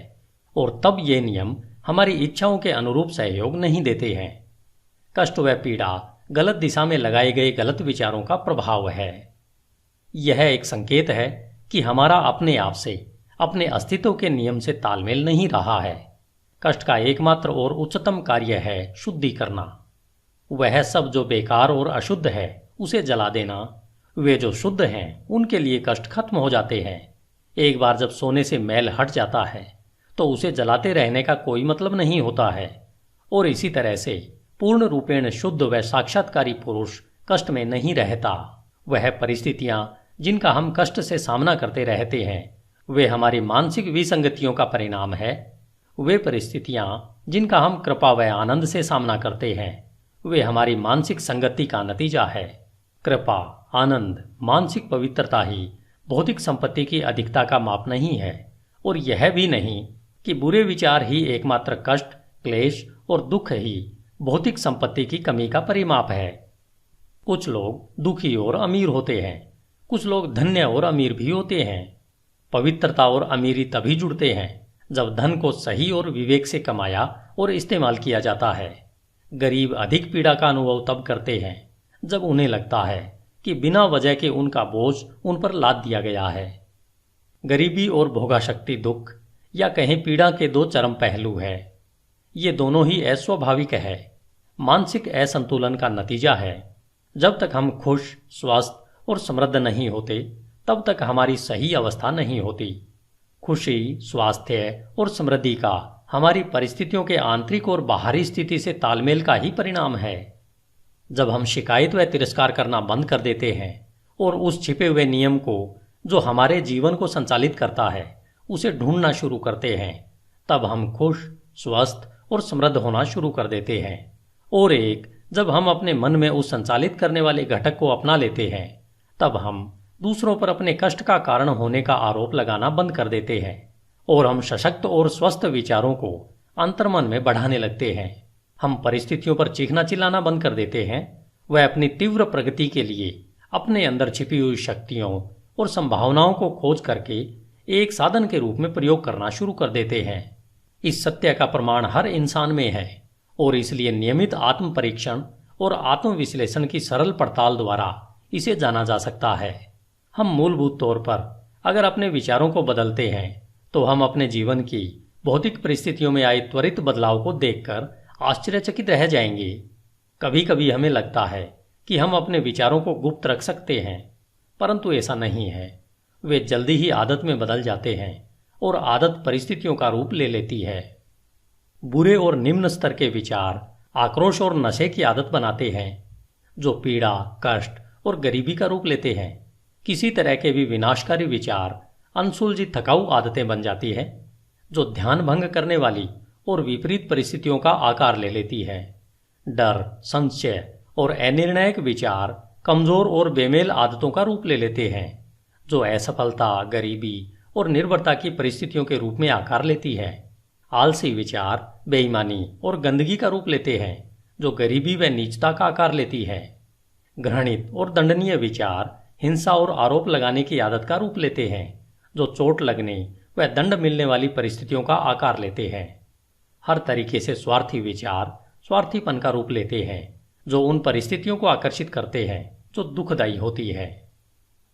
A: और तब ये नियम हमारी इच्छाओं के अनुरूप सहयोग नहीं देते हैं। कष्ट व पीड़ा गलत दिशा में लगाए गए गलत विचारों का प्रभाव है। यह एक संकेत है कि हमारा अपने आप से, अपने अस्तित्व के नियम से तालमेल नहीं रहा है। कष्ट का एकमात्र और उच्चतम कार्य है शुद्धि करना। वह सब जो बेकार और अशुद्ध है उसे जला देना। वे जो शुद्ध हैं उनके लिए कष्ट खत्म हो जाते हैं। एक बार जब सोने से मैल हट जाता है तो उसे जलाते रहने का कोई मतलब नहीं होता है। और इसी तरह से पूर्ण रूपेण शुद्ध व साक्षात्कारी पुरुष कष्ट में नहीं रहता। वह परिस्थितियां जिनका हम कष्ट से सामना करते रहते हैं वे हमारी मानसिक विसंगतियों का परिणाम है। वे परिस्थितियां जिनका हम कृपा व आनंद से सामना करते हैं, वे हमारी मानसिक संगति का नतीजा है। कृपा, आनंद, मानसिक पवित्रता ही भौतिक संपत्ति की अधिकता का माप नहीं है, और यह भी नहीं कि बुरे विचार ही एकमात्र कष्ट, क्लेश और दुख ही भौतिक संपत्ति की कमी का परिमाप है। कुछ लोग दुखी और अमीर होते हैं, कुछ लोग धन्य और अमीर भी होते हैं। पवित्रता और अमीरी तभी जुड़ते हैं जब धन को सही और विवेक से कमाया और इस्तेमाल किया जाता है। गरीब अधिक पीड़ा का अनुभव तब करते हैं जब उन्हें लगता है कि बिना वजह के उनका बोझ उन पर लाद दिया गया है। गरीबी और भोगाशक्ति दुख या कहीं पीड़ा के दो चरम पहलू है। ये दोनों ही अस्वाभाविक है, मानसिक असंतुलन का नतीजा है। जब तक हम खुश, स्वस्थ और समृद्ध नहीं होते, तब तक हमारी सही अवस्था नहीं होती। खुशी, स्वास्थ्य और समृद्धि का हमारी परिस्थितियों के आंतरिक और बाहरी स्थिति से तालमेल का ही परिणाम है। जब हम शिकायत व तिरस्कार करना बंद कर देते हैं और उस छिपे हुए नियम को जो हमारे जीवन को संचालित करता है उसे ढूंढना शुरू करते हैं, तब हम खुश, स्वस्थ और समृद्ध होना शुरू कर देते हैं। और जब हम अपने मन में उस संचालित करने वाले घटक को अपना लेते हैं, तब हम दूसरों पर अपने कष्ट का कारण होने का आरोप लगाना बंद कर देते हैं और हम सशक्त और स्वस्थ विचारों को अंतर्मन में बढ़ाने लगते हैं। हम परिस्थितियों पर चीखना चिल्लाना बंद कर देते हैं। वह अपनी तीव्र प्रगति के लिए अपने अंदर छिपी हुई शक्तियों और संभावनाओं को खोज करके एक साधन के रूप में प्रयोग करना शुरू कर देते हैं। इस सत्य का प्रमाण हर इंसान में है और इसलिए नियमित आत्म परीक्षण और आत्म विश्लेषण की सरल पड़ताल द्वारा इसे जाना जा सकता है। हम मूलभूत तौर पर अगर अपने विचारों को बदलते हैं तो हम अपने जीवन की भौतिक परिस्थितियों में आए त्वरित बदलाव को देखकर आश्चर्यचकित रह जाएंगे। कभी कभी हमें लगता है कि हम अपने विचारों को गुप्त रख सकते हैं, परंतु ऐसा नहीं है। वे जल्दी ही आदत में बदल जाते हैं और आदत परिस्थितियों का रूप ले लेती है। बुरे और निम्न स्तर के विचार आक्रोश और नशे की आदत बनाते हैं, जो पीड़ा, कष्ट और गरीबी का रूप लेते हैं। किसी तरह के भी विनाशकारी विचार अनसुलझी थकाऊ आदतें बन जाती है, जो ध्यान भंग करने वाली और विपरीत परिस्थितियों का आकार ले लेती है। डर, संशय और अनिर्णायक विचार कमजोर और बेमेल आदतों का रूप ले लेते हैं, जो असफलता, गरीबी और निर्भरता की परिस्थितियों के रूप में आकार लेती है। आलसी विचार बेईमानी और गंदगी का रूप लेते हैं, जो गरीबी व नीचता का आकार लेती है। घृणित और दंडनीय विचार हिंसा और आरोप लगाने की आदत का रूप लेते हैं, जो चोट लगने व दंड मिलने वाली परिस्थितियों का आकार लेते हैं। हर तरीके से स्वार्थी विचार स्वार्थीपन का रूप लेते हैं, जो उन परिस्थितियों को आकर्षित करते हैं जो दुखदायी होती है।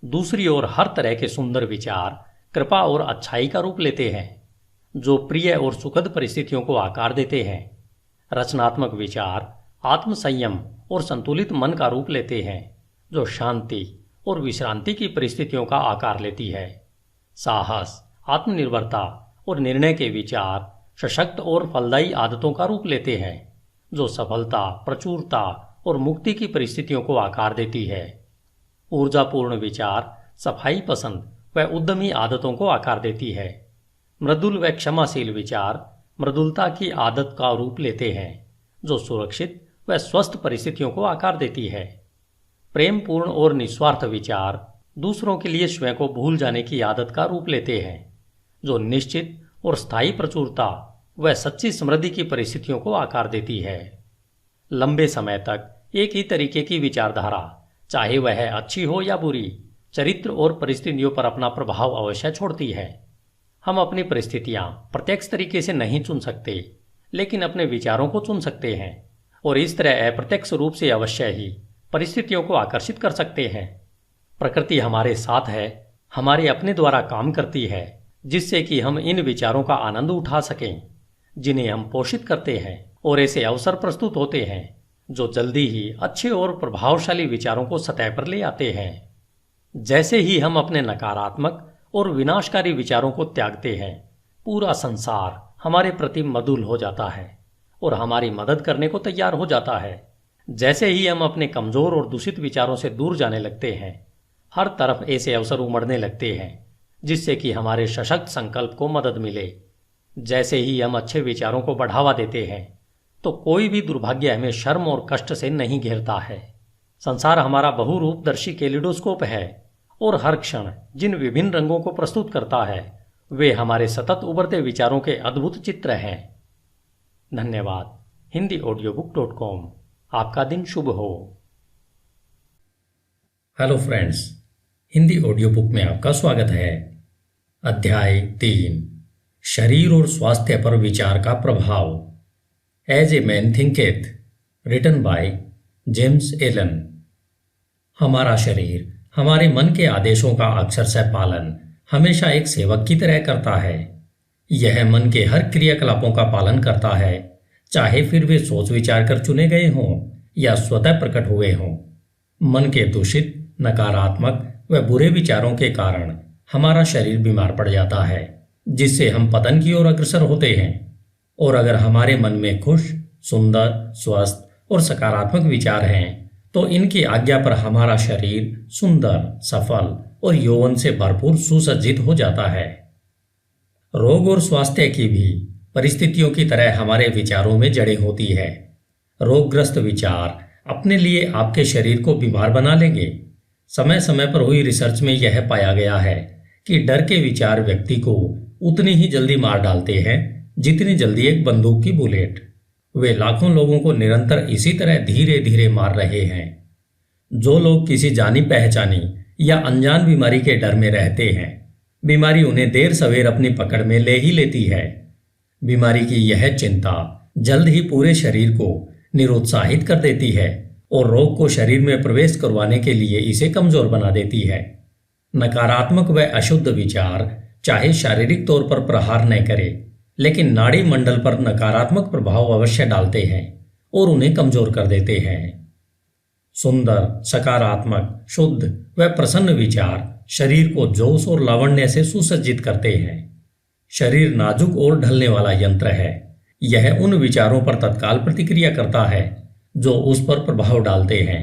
A: दूसरी ओर हर तरह के सुंदर विचार कृपा और अच्छाई का रूप लेते हैं, जो प्रिय और सुखद परिस्थितियों को आकार देते हैं। रचनात्मक विचार आत्मसंयम और संतुलित मन का रूप लेते हैं, जो शांति और विश्रांति की परिस्थितियों का आकार लेती है। साहस, आत्मनिर्भरता और निर्णय के विचार सशक्त और फलदायी आदतों का रूप लेते हैं, जो सफलता, प्रचुरता और मुक्ति की परिस्थितियों को आकार देती है। ऊर्जापूर्ण विचार सफाई पसंद व उद्यमी आदतों को आकार देती है। मृदुल व क्षमाशील विचार मृदुलता की आदत का रूप लेते हैं, जो सुरक्षित व स्वस्थ परिस्थितियों को आकार देती है। प्रेमपूर्ण और निस्वार्थ विचार दूसरों के लिए स्वयं को भूल जाने की आदत का रूप लेते हैं, जो निश्चित और स्थायी प्रचुरता व सच्ची समृद्धि की परिस्थितियों को आकार देती है। लंबे समय तक एक ही तरीके की विचारधारा, चाहे वह अच्छी हो या बुरी, चरित्र और परिस्थितियों पर अपना प्रभाव अवश्य छोड़ती है। हम अपनी परिस्थितियां प्रत्यक्ष तरीके से नहीं चुन सकते, लेकिन अपने विचारों को चुन सकते हैं और इस तरह अप्रत्यक्ष रूप से अवश्य ही परिस्थितियों को आकर्षित कर सकते हैं। प्रकृति हमारे साथ है, हमारे अपने द्वारा काम करती है, जिससे कि हम इन विचारों का आनंद उठा सकें, जिन्हें हम पोषित करते हैं, और ऐसे अवसर प्रस्तुत होते हैं जो जल्दी ही अच्छे और प्रभावशाली विचारों को सतह पर ले आते हैं। जैसे ही हम अपने नकारात्मक और विनाशकारी विचारों को त्यागते हैं, पूरा संसार हमारे प्रति मधुर हो जाता है और हमारी मदद करने को तैयार हो जाता है। जैसे ही हम अपने कमजोर और दूषित विचारों से दूर जाने लगते हैं, हर तरफ ऐसे अवसर उमड़ने लगते हैं जिससे कि हमारे सशक्त संकल्प को मदद मिले। जैसे ही हम अच्छे विचारों को बढ़ावा देते हैं तो कोई भी दुर्भाग्य हमें शर्म और कष्ट से नहीं घेरता है। संसार हमारा बहुरूपदर्शी कैलिडोस्कोप है और हर क्षण जिन विभिन्न रंगों को प्रस्तुत करता है वे हमारे सतत उभरते विचारों के अद्भुत चित्र हैं। धन्यवाद। HindiAudiobook.com। आपका दिन शुभ हो।
B: Hello friends, Hindi audio book में आपका स्वागत है। अध्याय 3, शरीर और स्वास्थ्य पर विचार का प्रभाव। As a man thinketh, written by James Allen. हमारा शरीर हमारे मन के आदेशों का अक्षरशः पालन हमेशा एक सेवक की तरह करता है। यह मन के हर क्रियाकलापों का पालन करता है, चाहे फिर वे सोच विचार कर चुने गए हों या स्वतः प्रकट हुए हों। मन के दूषित, नकारात्मक व बुरे विचारों के कारण हमारा शरीर बीमार पड़ जाता है, जिससे हम पतन की ओर अग्रसर होते हैं। और अगर हमारे मन में खुश, सुंदर, स्वस्थ और सकारात्मक विचार हैं तो इनकी आज्ञा पर हमारा शरीर सुंदर, सफल और यौवन से भरपूर सुसज्जित हो जाता है। रोग और स्वास्थ्य की भी परिस्थितियों की तरह हमारे विचारों में जड़ें होती है। रोगग्रस्त विचार अपने लिए आपके शरीर को बीमार बना लेंगे। समय समय पर हुई रिसर्च में यह पाया गया है कि डर के विचार व्यक्ति को उतनी ही जल्दी मार डालते हैं जितनी जल्दी एक बंदूक की बुलेट। वे लाखों लोगों को निरंतर इसी तरह धीरे धीरे मार रहे हैं। जो लोग किसी जानी पहचानी या अनजान बीमारी के डर में रहते हैं, बीमारी उन्हें देर सवेर अपनी पकड़ में ले ही लेती है। बीमारी की यह चिंता जल्द ही पूरे शरीर को निरुत्साहित कर देती है और रोग को शरीर में प्रवेश करवाने के लिए इसे कमजोर बना देती है। नकारात्मक व अशुद्ध विचार चाहे शारीरिक तौर पर प्रहार न करे, लेकिन नाड़ी मंडल पर नकारात्मक प्रभाव अवश्य डालते हैं और उन्हें कमजोर कर देते हैं। सुंदर, सकारात्मक, शुद्ध व प्रसन्न विचार शरीर को जोश और लावण्य से सुसज्जित करते हैं। शरीर नाजुक और ढलने वाला यंत्र है। यह उन विचारों पर तत्काल प्रतिक्रिया करता है जो उस पर प्रभाव डालते हैं।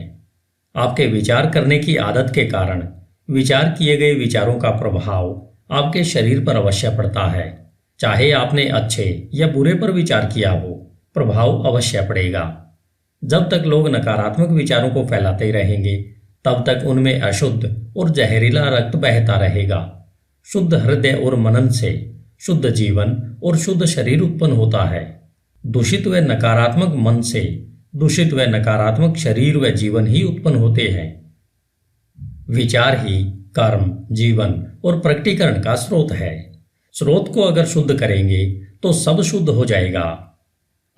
B: आपके विचार करने की आदत के कारण विचार किए गए विचारों का प्रभाव आपके शरीर पर अवश्य पड़ता है। चाहे आपने अच्छे या बुरे पर विचार किया हो, प्रभाव अवश्य पड़ेगा। जब तक लोग नकारात्मक विचारों को फैलाते रहेंगे, तब तक उनमें अशुद्ध और जहरीला रक्त बहता रहेगा। शुद्ध हृदय और मनन से शुद्ध जीवन और शुद्ध शरीर उत्पन्न होता है। दूषित व नकारात्मक मन से दूषित व नकारात्मक शरीर व जीवन ही उत्पन्न होते हैं। विचार ही कर्म, जीवन और प्रकटीकरण का स्रोत है। स्रोत को अगर शुद्ध करेंगे तो सब शुद्ध हो जाएगा।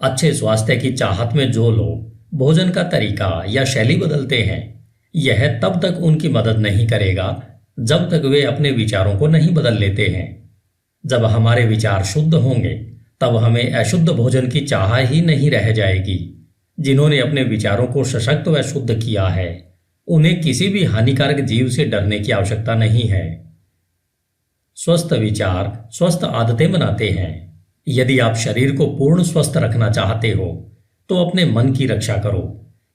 B: अच्छे स्वास्थ्य की चाहत में जो लोग भोजन का तरीका या शैली बदलते हैं, यह तब तक उनकी मदद नहीं करेगा जब तक वे अपने विचारों को नहीं बदल लेते हैं। जब हमारे विचार शुद्ध होंगे तब हमें अशुद्ध भोजन की चाह ही नहीं रह जाएगी। जिन्होंने अपने विचारों को सशक्त व शुद्ध किया है, उन्हें किसी भी हानिकारक जीव से डरने की आवश्यकता नहीं है। स्वस्थ विचार स्वस्थ आदतें बनाते हैं। यदि आप शरीर को पूर्ण स्वस्थ रखना चाहते हो तो अपने मन की रक्षा करो।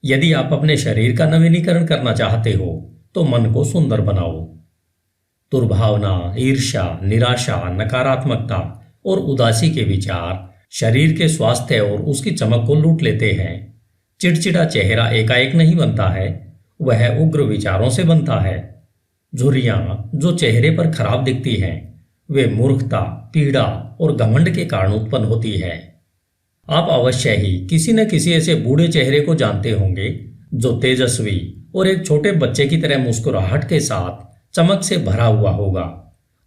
B: यदि आप अपने शरीर का नवीनीकरण करना चाहते हो तो मन को सुंदर बनाओ। दुर्भावना, ईर्ष्या, निराशा, नकारात्मकता और उदासी के विचार शरीर के स्वास्थ्य और उसकी चमक को लूट लेते हैं। चिड़चिड़ा चेहरा एकाएक नहीं बनता है, वह उग्र विचारों से बनता है। झुर्रियां जो चेहरे पर खराब दिखती हैं, वे मूर्खता, पीड़ा और घमंड के कारण उत्पन्न होती है। आप अवश्य ही किसी न किसी ऐसे बूढ़े चेहरे को जानते होंगे जो तेजस्वी और एक छोटे बच्चे की तरह मुस्कुराहट के साथ चमक से भरा हुआ होगा।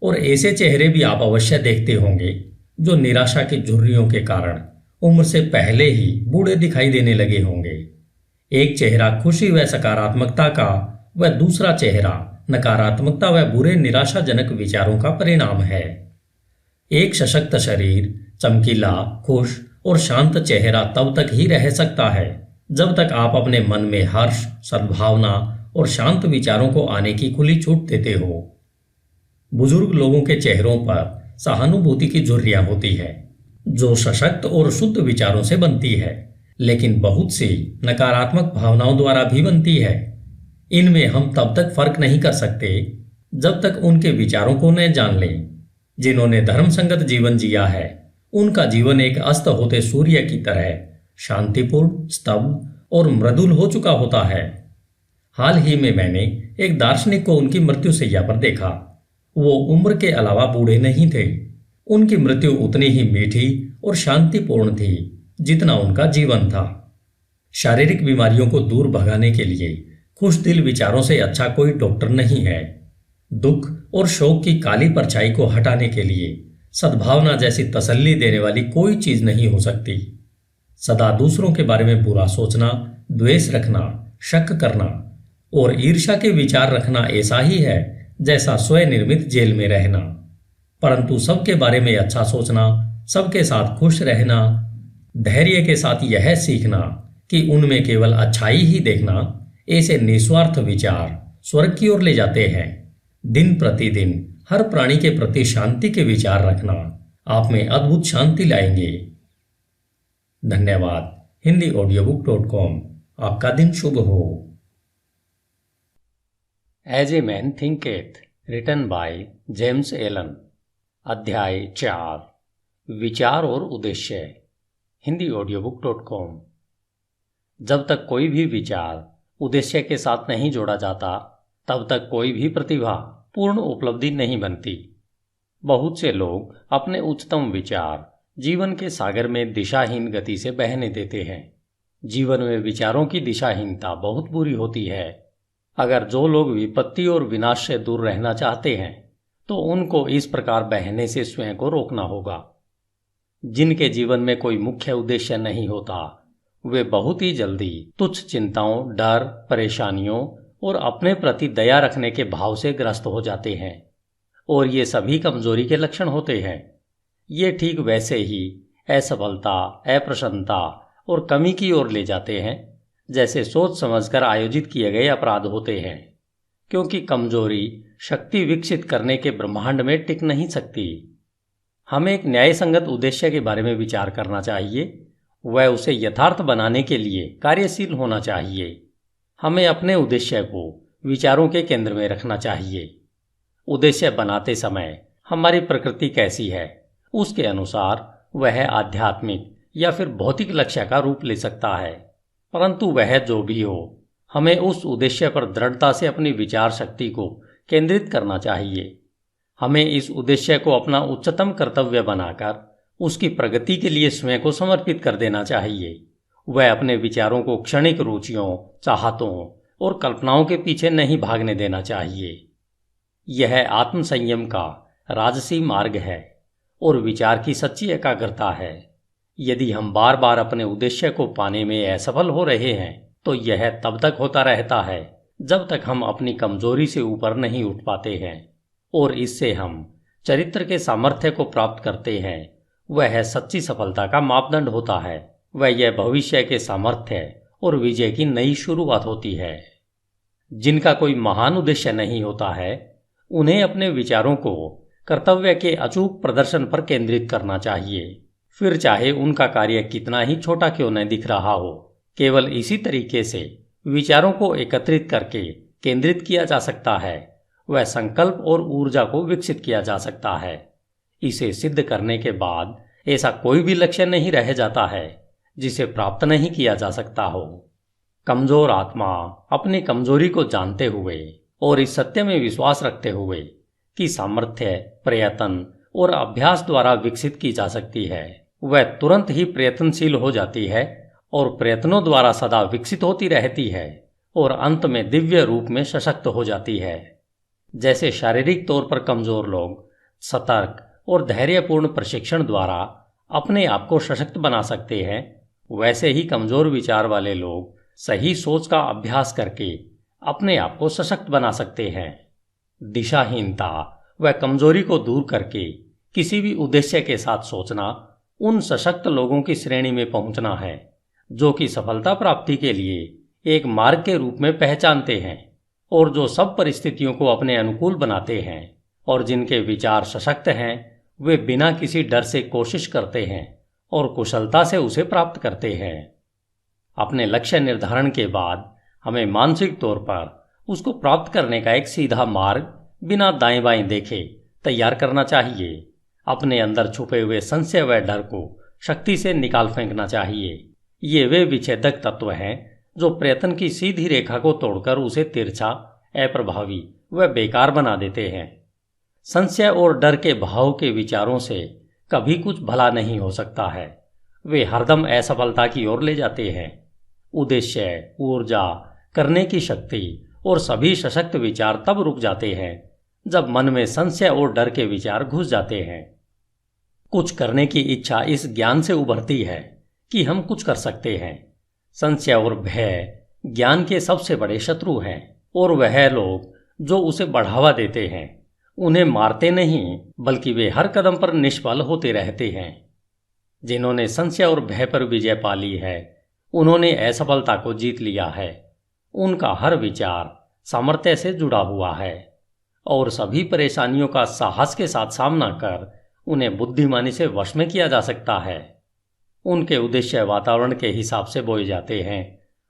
B: और ऐसे चेहरे भी आप अवश्य देखते होंगे जो निराशा की झुर्रियों के कारण उम्र से पहले ही बूढ़े दिखाई देने लगे होंगे। एक चेहरा खुशी व सकारात्मकता का व दूसरा चेहरा नकारात्मकता व बुरे निराशाजनक विचारों का परिणाम है। एक सशक्त शरीर, चमकीला, खुश और शांत चेहरा तब तक ही रह सकता है जब तक आप अपने मन में हर्ष, सद्भावना और शांत विचारों को आने की खुली छूट देते हो। बुजुर्ग लोगों के चेहरों पर सहानुभूति की झुर्रियां होती है जो सशक्त और शुद्ध विचारों से बनती है, लेकिन बहुत सी नकारात्मक भावनाओं द्वारा भी बनती है। इनमें हम तब तक फर्क नहीं कर सकते जब तक उनके विचारों को न जान लें। जिन्होंने धर्मसंगत जीवन जिया है उनका जीवन एक अस्त होते सूर्य की तरह शांतिपूर्ण, स्तब्ध और मृदुल हो चुका होता है। हाल ही में मैंने एक दार्शनिक को उनकी मृत्यु शैया पर देखा। वो उम्र के अलावा बूढ़े नहीं थे। उनकी मृत्यु उतनी ही मीठी और शांतिपूर्ण थी जितना उनका जीवन था। शारीरिक बीमारियों को दूर भगाने के लिए खुश दिल विचारों से अच्छा कोई डॉक्टर नहीं है। दुख और शोक की काली परछाई को हटाने के लिए सद्भावना जैसी तसल्ली देने वाली कोई चीज नहीं हो सकती। सदा दूसरों के बारे में बुरा सोचना, द्वेष रखना, शक करना और ईर्ष्या के विचार रखना ऐसा ही है जैसा स्वनिर्मित जेल में रहना। परंतु सबके बारे में अच्छा सोचना, सबके साथ खुश रहना, धैर्य के साथ यह सीखना कि उनमें केवल अच्छाई ही देखना, ऐसे निस्वार्थ विचार स्वर्ग की ओर ले जाते हैं। दिन प्रतिदिन हर प्राणी के प्रति शांति के विचार रखना आप में अद्भुत शांति लाएंगे। धन्यवाद। HindiAudiobook.com। आपका दिन शुभ हो।
A: As a man thinketh, written by James Allen. अध्याय 4, विचार और उद्देश्य। HindiAudiobook.com। जब तक कोई भी विचार उद्देश्य के साथ नहीं जोड़ा जाता तब तक कोई भी प्रतिभा पूर्ण उपलब्धि नहीं बनती। बहुत से लोग अपने उच्चतम विचार जीवन के सागर में दिशाहीन गति से बहने देते हैं। जीवन में विचारों की दिशाहीनता बहुत बुरी होती है। अगर जो लोग विपत्ति और विनाश से दूर रहना चाहते हैं तो उनको इस प्रकार बहने से स्वयं को रोकना होगा। जिनके जीवन में कोई मुख्य उद्देश्य नहीं होता वे बहुत ही जल्दी तुच्छ चिंताओं, डर, परेशानियों और अपने प्रति दया रखने के भाव से ग्रस्त हो जाते हैं और ये सभी कमजोरी के लक्षण होते हैं। ये ठीक वैसे ही असफलता, अप्रसन्नता और कमी की ओर ले जाते हैं जैसे सोच समझकर आयोजित किए गए अपराध होते हैं, क्योंकि कमजोरी शक्ति विकसित करने के ब्रह्मांड में टिक नहीं सकती। हमें एक न्यायसंगत उद्देश्य के बारे में विचार करना चाहिए। वह उसे यथार्थ बनाने के लिए कार्यशील होना चाहिए। हमें अपने उद्देश्य को विचारों के केंद्र में रखना चाहिए। उद्देश्य बनाते समय हमारी प्रकृति कैसी है उसके अनुसार वह आध्यात्मिक या फिर भौतिक लक्ष्य का रूप ले सकता है। परंतु वह जो भी हो, हमें उस उद्देश्य पर दृढ़ता से अपनी विचार शक्ति को केंद्रित करना चाहिए। हमें इस उद्देश्य को अपना उच्चतम कर्तव्य बनाकर उसकी प्रगति के लिए स्वयं को समर्पित कर देना चाहिए। वह अपने विचारों को क्षणिक रुचियों, चाहतों और कल्पनाओं के पीछे नहीं भागने देना चाहिए। यह आत्मसंयम का राजसी मार्ग है और विचार की सच्ची एकाग्रता है। यदि हम बार बार अपने उद्देश्य को पाने में असफल हो रहे हैं तो यह तब तक होता रहता है जब तक हम अपनी कमजोरी से ऊपर नहीं उठ पाते हैं और इससे हम चरित्र के सामर्थ्य को प्राप्त करते हैं। वह सच्ची सफलता का मापदंड होता है। वह यह भविष्य के सामर्थ्य और विजय की नई शुरुआत होती है। जिनका कोई महान उद्देश्य नहीं होता है उन्हें अपने विचारों को कर्तव्य के अचूक प्रदर्शन पर केंद्रित करना चाहिए, फिर चाहे उनका कार्य कितना ही छोटा क्यों न दिख रहा हो। केवल इसी तरीके से विचारों को एकत्रित करके केंद्रित किया जा सकता है। वह संकल्प और ऊर्जा को विकसित किया जा सकता है। इसे सिद्ध करने के बाद ऐसा कोई भी लक्ष्य नहीं रह जाता है जिसे प्राप्त नहीं किया जा सकता हो। कमजोर आत्मा अपनी कमजोरी को जानते हुए और इस सत्य में विश्वास रखते हुए कि सामर्थ्य प्रयत्न और अभ्यास द्वारा विकसित की जा सकती है, वह तुरंत ही प्रयत्नशील हो जाती है और प्रयत्नों द्वारा सदा विकसित होती रहती है और अंत में दिव्य रूप में सशक्त हो जाती है। जैसे शारीरिक तौर पर कमजोर लोग सतर्क और धैर्यपूर्ण प्रशिक्षण द्वारा अपने आप को सशक्त बना सकते हैं, वैसे ही कमजोर विचार वाले लोग सही सोच का अभ्यास करके अपने आप को सशक्त बना सकते हैं। दिशाहीनता व कमजोरी को दूर करके किसी भी उद्देश्य के साथ सोचना उन सशक्त लोगों की श्रेणी में पहुंचना है जो कि सफलता प्राप्ति के लिए एक मार्ग के रूप में पहचानते हैं और जो सब परिस्थितियों को अपने अनुकूल बनाते हैं और जिनके विचार सशक्त हैं, वे बिना किसी डर से कोशिश करते हैं और कुशलता से उसे प्राप्त करते हैं। अपने लक्ष्य निर्धारण के बाद हमें मानसिक तौर पर उसको प्राप्त करने का एक सीधा मार्ग बिना दाएं बाएं देखे तैयार करना चाहिए। अपने अंदर छुपे हुए संशय व डर को शक्ति से निकाल फेंकना चाहिए। ये वे विच्छेदक तत्व हैं जो प्रयत्न की सीधी रेखा को तोड़कर उसे तिरछा, अप्रभावी व बेकार बना देते हैं। संशय और डर के भाव के विचारों से कभी कुछ भला नहीं हो सकता है। वे हरदम असफलता की ओर ले जाते हैं। उद्देश्य, ऊर्जा, करने की शक्ति और सभी सशक्त विचार तब रुक जाते हैं जब मन में संशय और डर के विचार घुस जाते हैं। कुछ करने की इच्छा इस ज्ञान से उभरती है कि हम कुछ कर सकते हैं। संशय और भय ज्ञान के सबसे बड़े शत्रु हैं और वह लोग जो उसे बढ़ावा देते हैं उन्हें मारते नहीं, बल्कि वे हर कदम पर निष्फल होते रहते हैं। जिन्होंने संशय और भय पर विजय पा ली है उन्होंने असफलता को जीत लिया है। उनका हर विचार सामर्थ्य से जुड़ा हुआ है और सभी परेशानियों का साहस के साथ सामना कर उन्हें बुद्धिमानी से वश में किया जा सकता है। उनके उद्देश्य वातावरण के हिसाब से बोए जाते हैं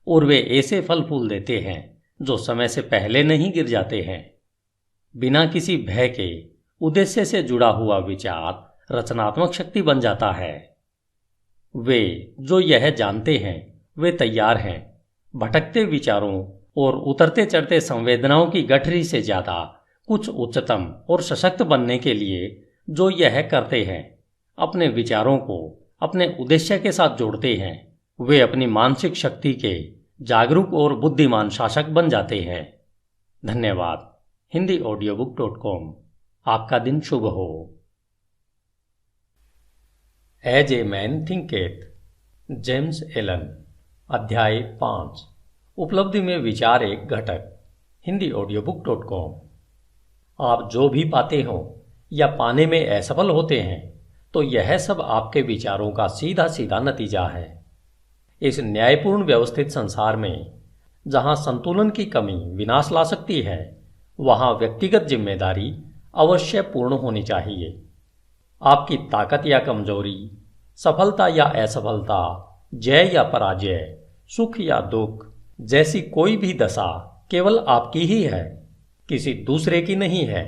A: और वे ऐसे फल फूल देते हैं जो समय से पहले नहीं गिर जाते हैं। बिना किसी भय के उद्देश्य से जुड़ा हुआ विचार रचनात्मक शक्ति बन जाता है। वे जो यह जानते हैं वे तैयार हैं भटकते विचारों और उतरते चढ़ते संवेदनाओं की गठरी से ज्यादा कुछ उच्चतम और सशक्त बनने के लिए जो यह करते हैं। अपने विचारों को अपने उद्देश्य के साथ जोड़ते हैं। वे अपनी मानसिक शक्ति के जागरूक और बुद्धिमान शासक बन जाते हैं। धन्यवाद। HindiAudiobook.com। आपका दिन शुभ हो। As a man thinketh, James Allen. अध्याय 5। उपलब्धि में विचार एक घटक। HindiAudiobook.com। आप जो भी पाते हो या पाने में असफल होते हैं तो यह सब आपके विचारों का सीधा सीधा नतीजा है। इस न्यायपूर्ण व्यवस्थित संसार में जहां संतुलन की कमी विनाश ला सकती है वहां व्यक्तिगत जिम्मेदारी अवश्य पूर्ण होनी चाहिए। आपकी ताकत या कमजोरी, सफलता या असफलता, जय या पराजय, सुख या दुख जैसी कोई भी दशा केवल आपकी ही है, किसी दूसरे की नहीं है।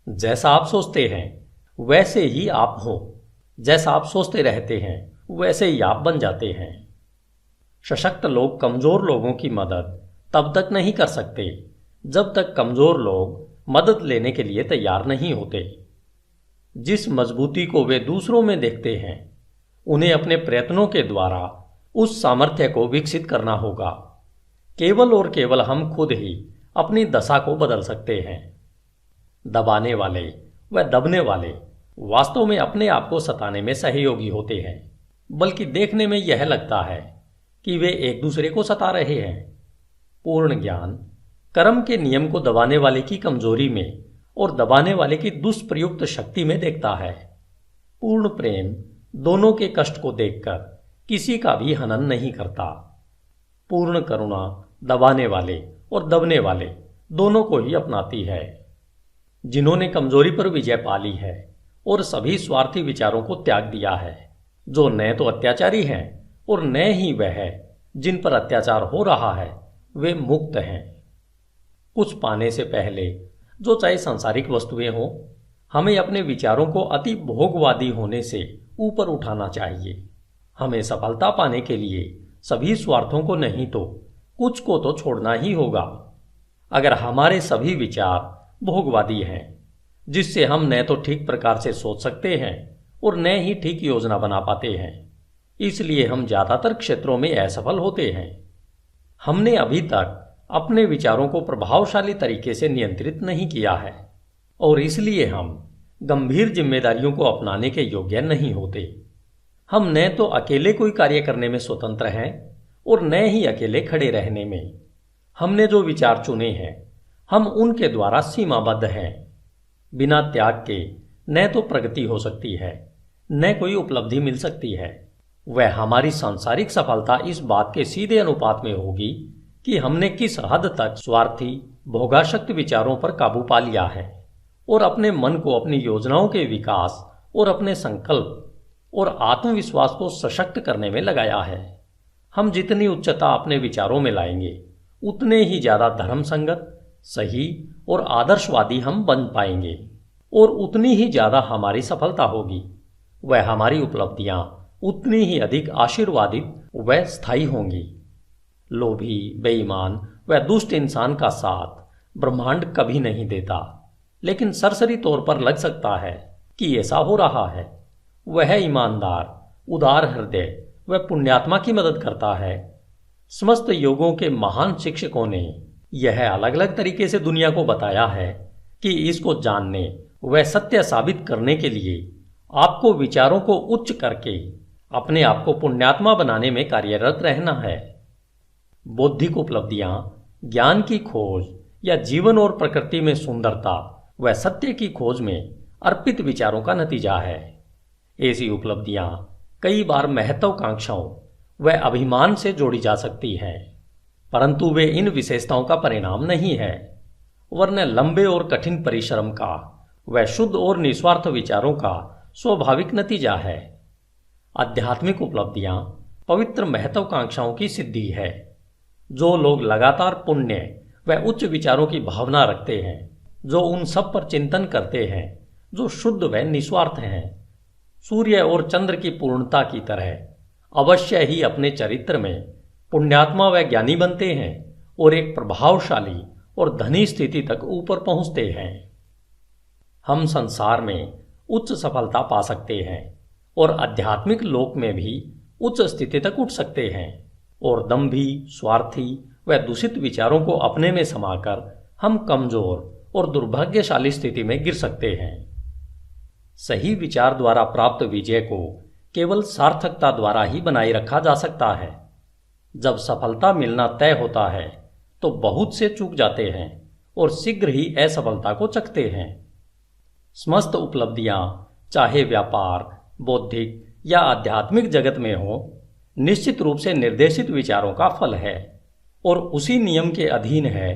A: जैसा आप सोचते हैं वैसे ही आप हो। जैसा आप सोचते रहते हैं वैसे ही आप बन जाते हैं। सशक्त लोग कमजोर लोगों की मदद तब तक नहीं कर सकते जब तक कमजोर लोग मदद लेने के लिए तैयार नहीं होते। जिस मजबूती को वे दूसरों में देखते हैं उन्हें अपने प्रयत्नों के द्वारा उस सामर्थ्य को विकसित करना होगा। केवल और केवल हम खुद ही अपनी दशा को बदल सकते हैं। दबाने वाले व दबने वाले वास्तव में अपने आप को सताने में सहयोगी होते हैं, बल्कि देखने में यह लगता है कि वे एक दूसरे को सता रहे हैं। पूर्ण ज्ञान कर्म के नियम को दबाने वाले की कमजोरी में और दबाने वाले की दुष्प्रयुक्त शक्ति में देखता है। पूर्ण प्रेम दोनों के कष्ट को देखकर किसी का भी हनन नहीं करता। पूर्ण करुणा दबाने वाले और दबने वाले दोनों को ही अपनाती है। जिन्होंने कमजोरी पर विजय पा ली है और सभी स्वार्थी विचारों को त्याग दिया है, जो न तो अत्याचारी हैं और न ही वह जिन पर अत्याचार हो रहा है, वे मुक्त हैं। कुछ पाने से पहले, जो चाहे सांसारिक वस्तुएं हों, हमें अपने विचारों को अति भोगवादी होने से ऊपर उठाना चाहिए। हमें सफलता पाने के लिए सभी स्वार्थों को नहीं तो कुछ को तो छोड़ना ही होगा। अगर हमारे सभी विचार भोगवादी हैं, जिससे हम न तो ठीक प्रकार से सोच सकते हैं और न ही ठीक योजना बना पाते हैं, इसलिए हम ज्यादातर क्षेत्रों में असफल होते हैं। हमने अभी तक अपने विचारों को प्रभावशाली तरीके से नियंत्रित नहीं किया है और इसलिए हम गंभीर जिम्मेदारियों को अपनाने के योग्य नहीं होते। हम न तो अकेले कोई कार्य करने में स्वतंत्र हैं और न ही अकेले खड़े रहने में। हमने जो विचार चुने हैं हम उनके द्वारा सीमाबद्ध हैं। बिना त्याग के न तो प्रगति हो सकती है न कोई उपलब्धि मिल सकती है। वह हमारी सांसारिक सफलता इस बात के सीधे अनुपात में होगी कि हमने किस हद तक स्वार्थी भोगाशक्त विचारों पर काबू पा लिया है और अपने मन को अपनी योजनाओं के विकास और अपने संकल्प और आत्मविश्वास को सशक्त करने में लगाया है। हम जितनी उच्चता अपने विचारों में लाएंगे उतने ही ज्यादा धर्म संगत, सही और आदर्शवादी हम बन पाएंगे और उतनी ही ज़्यादा हमारी सफलता होगी। वह हमारी उपलब्धियां उतनी ही अधिक आशीर्वादित व स्थायी होंगी। लोभी, बेईमान व दुष्ट इंसान का साथ ब्रह्मांड कभी नहीं देता, लेकिन सरसरी तौर पर लग सकता है कि ऐसा हो रहा है। वह ईमानदार, उदार हृदय व पुण्यात्मा की मदद करता है। समस्त योगों के महान शिक्षकों ने यह अलग अलग तरीके से दुनिया को बताया है कि इसको जानने व सत्य साबित करने के लिए आपको विचारों को उच्च करके अपने आप को पुण्यात्मा बनाने में कार्यरत रहना है। बौद्धिक उपलब्धियां ज्ञान की खोज या जीवन और प्रकृति में सुंदरता व सत्य की खोज में अर्पित विचारों का नतीजा है। ऐसी उपलब्धियां कई बार महत्वाकांक्षाओं व अभिमान से जोड़ी जा सकती हैं, परंतु वे इन विशेषताओं का परिणाम नहीं है, वरन लंबे और कठिन परिश्रम का व शुद्ध और निस्वार्थ विचारों का स्वाभाविक नतीजा है। आध्यात्मिक उपलब्धियां पवित्र महत्वाकांक्षाओं की सिद्धि है। जो लोग लगातार पुण्य व उच्च विचारों की भावना रखते हैं, जो उन सब पर चिंतन करते हैं जो शुद्ध व निस्वार्थ हैं, सूर्य और चंद्र की पूर्णता की तरह अवश्य ही अपने चरित्र में पुण्यात्मा व ज्ञानी बनते हैं और एक प्रभावशाली और धनी स्थिति तक ऊपर पहुंचते हैं। हम संसार में उच्च सफलता पा सकते हैं और आध्यात्मिक लोक में भी उच्च स्थिति तक उठ सकते हैं, और दंभी, स्वार्थी व दूषित विचारों को अपने में समाकर हम कमजोर और दुर्भाग्यशाली स्थिति में गिर सकते हैं। सही विचार द्वारा प्राप्त विजय को केवल सार्थकता द्वारा ही बनाए रखा जा सकता है। जब सफलता मिलना तय होता है तो बहुत से चूक जाते हैं और शीघ्र ही असफलता को चखते हैं। समस्त उपलब्धियां चाहे व्यापार, बौद्धिक या आध्यात्मिक जगत में हो, निश्चित रूप से निर्देशित विचारों का फल है और उसी नियम के अधीन है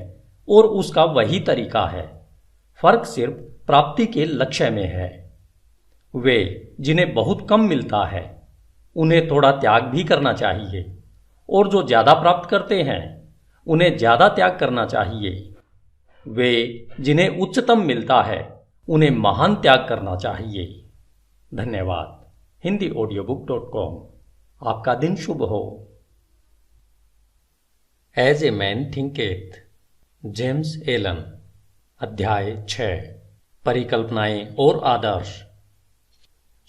A: और उसका वही तरीका है। फर्क सिर्फ प्राप्ति के लक्ष्य में है। वे जिन्हें बहुत कम मिलता है उन्हें थोड़ा त्याग भी करना चाहिए, और जो ज्यादा प्राप्त करते हैं उन्हें ज्यादा त्याग करना चाहिए। वे जिन्हें उच्चतम मिलता है उन्हें महान त्याग करना चाहिए। धन्यवाद। HindiAudiobook.com। आपका दिन शुभ हो। As a man thinketh, James Allen. अध्याय 6। परिकल्पनाएं और आदर्श।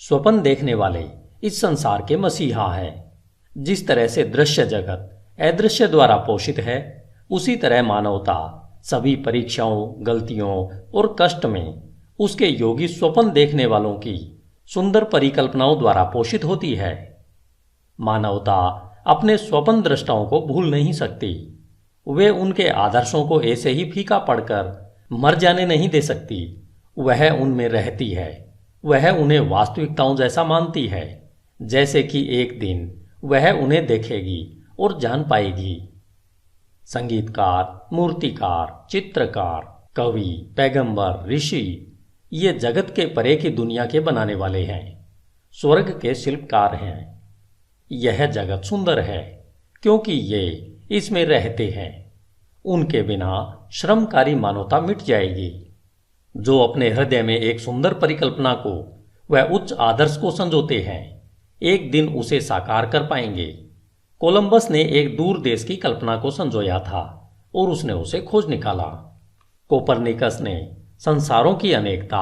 A: स्वप्न देखने वाले इस संसार के मसीहा हैं। जिस तरह से दृश्य जगत अदृश्य द्वारा पोषित है, उसी तरह मानवता सभी परीक्षाओं, गलतियों और कष्ट में उसके योगी स्वप्न देखने वालों की सुंदर परिकल्पनाओं द्वारा पोषित होती है। मानवता अपने स्वप्न दृष्टाओं को भूल नहीं सकती। वे उनके आदर्शों को ऐसे ही फीका पड़कर मर जाने नहीं दे सकती। वह उनमें रहती है। वह उन्हें वास्तविकताओं जैसा मानती है, जैसे कि एक दिन वह उन्हें देखेगी और जान पाएगी। संगीतकार, मूर्तिकार, चित्रकार, कवि, पैगंबर, ऋषि ये जगत के परे की दुनिया के बनाने वाले हैं, स्वर्ग के शिल्पकार हैं। यह जगत सुंदर है क्योंकि ये इसमें रहते हैं। उनके बिना श्रमकारी मानवता मिट जाएगी। जो अपने हृदय में एक सुंदर परिकल्पना को व उच्च आदर्श को संजोते हैं, एक दिन उसे साकार कर पाएंगे। कोलंबस ने एक दूर देश की कल्पना को संजोया था और उसने उसे खोज निकाला। कोपरनिकस ने संसारों की अनेकता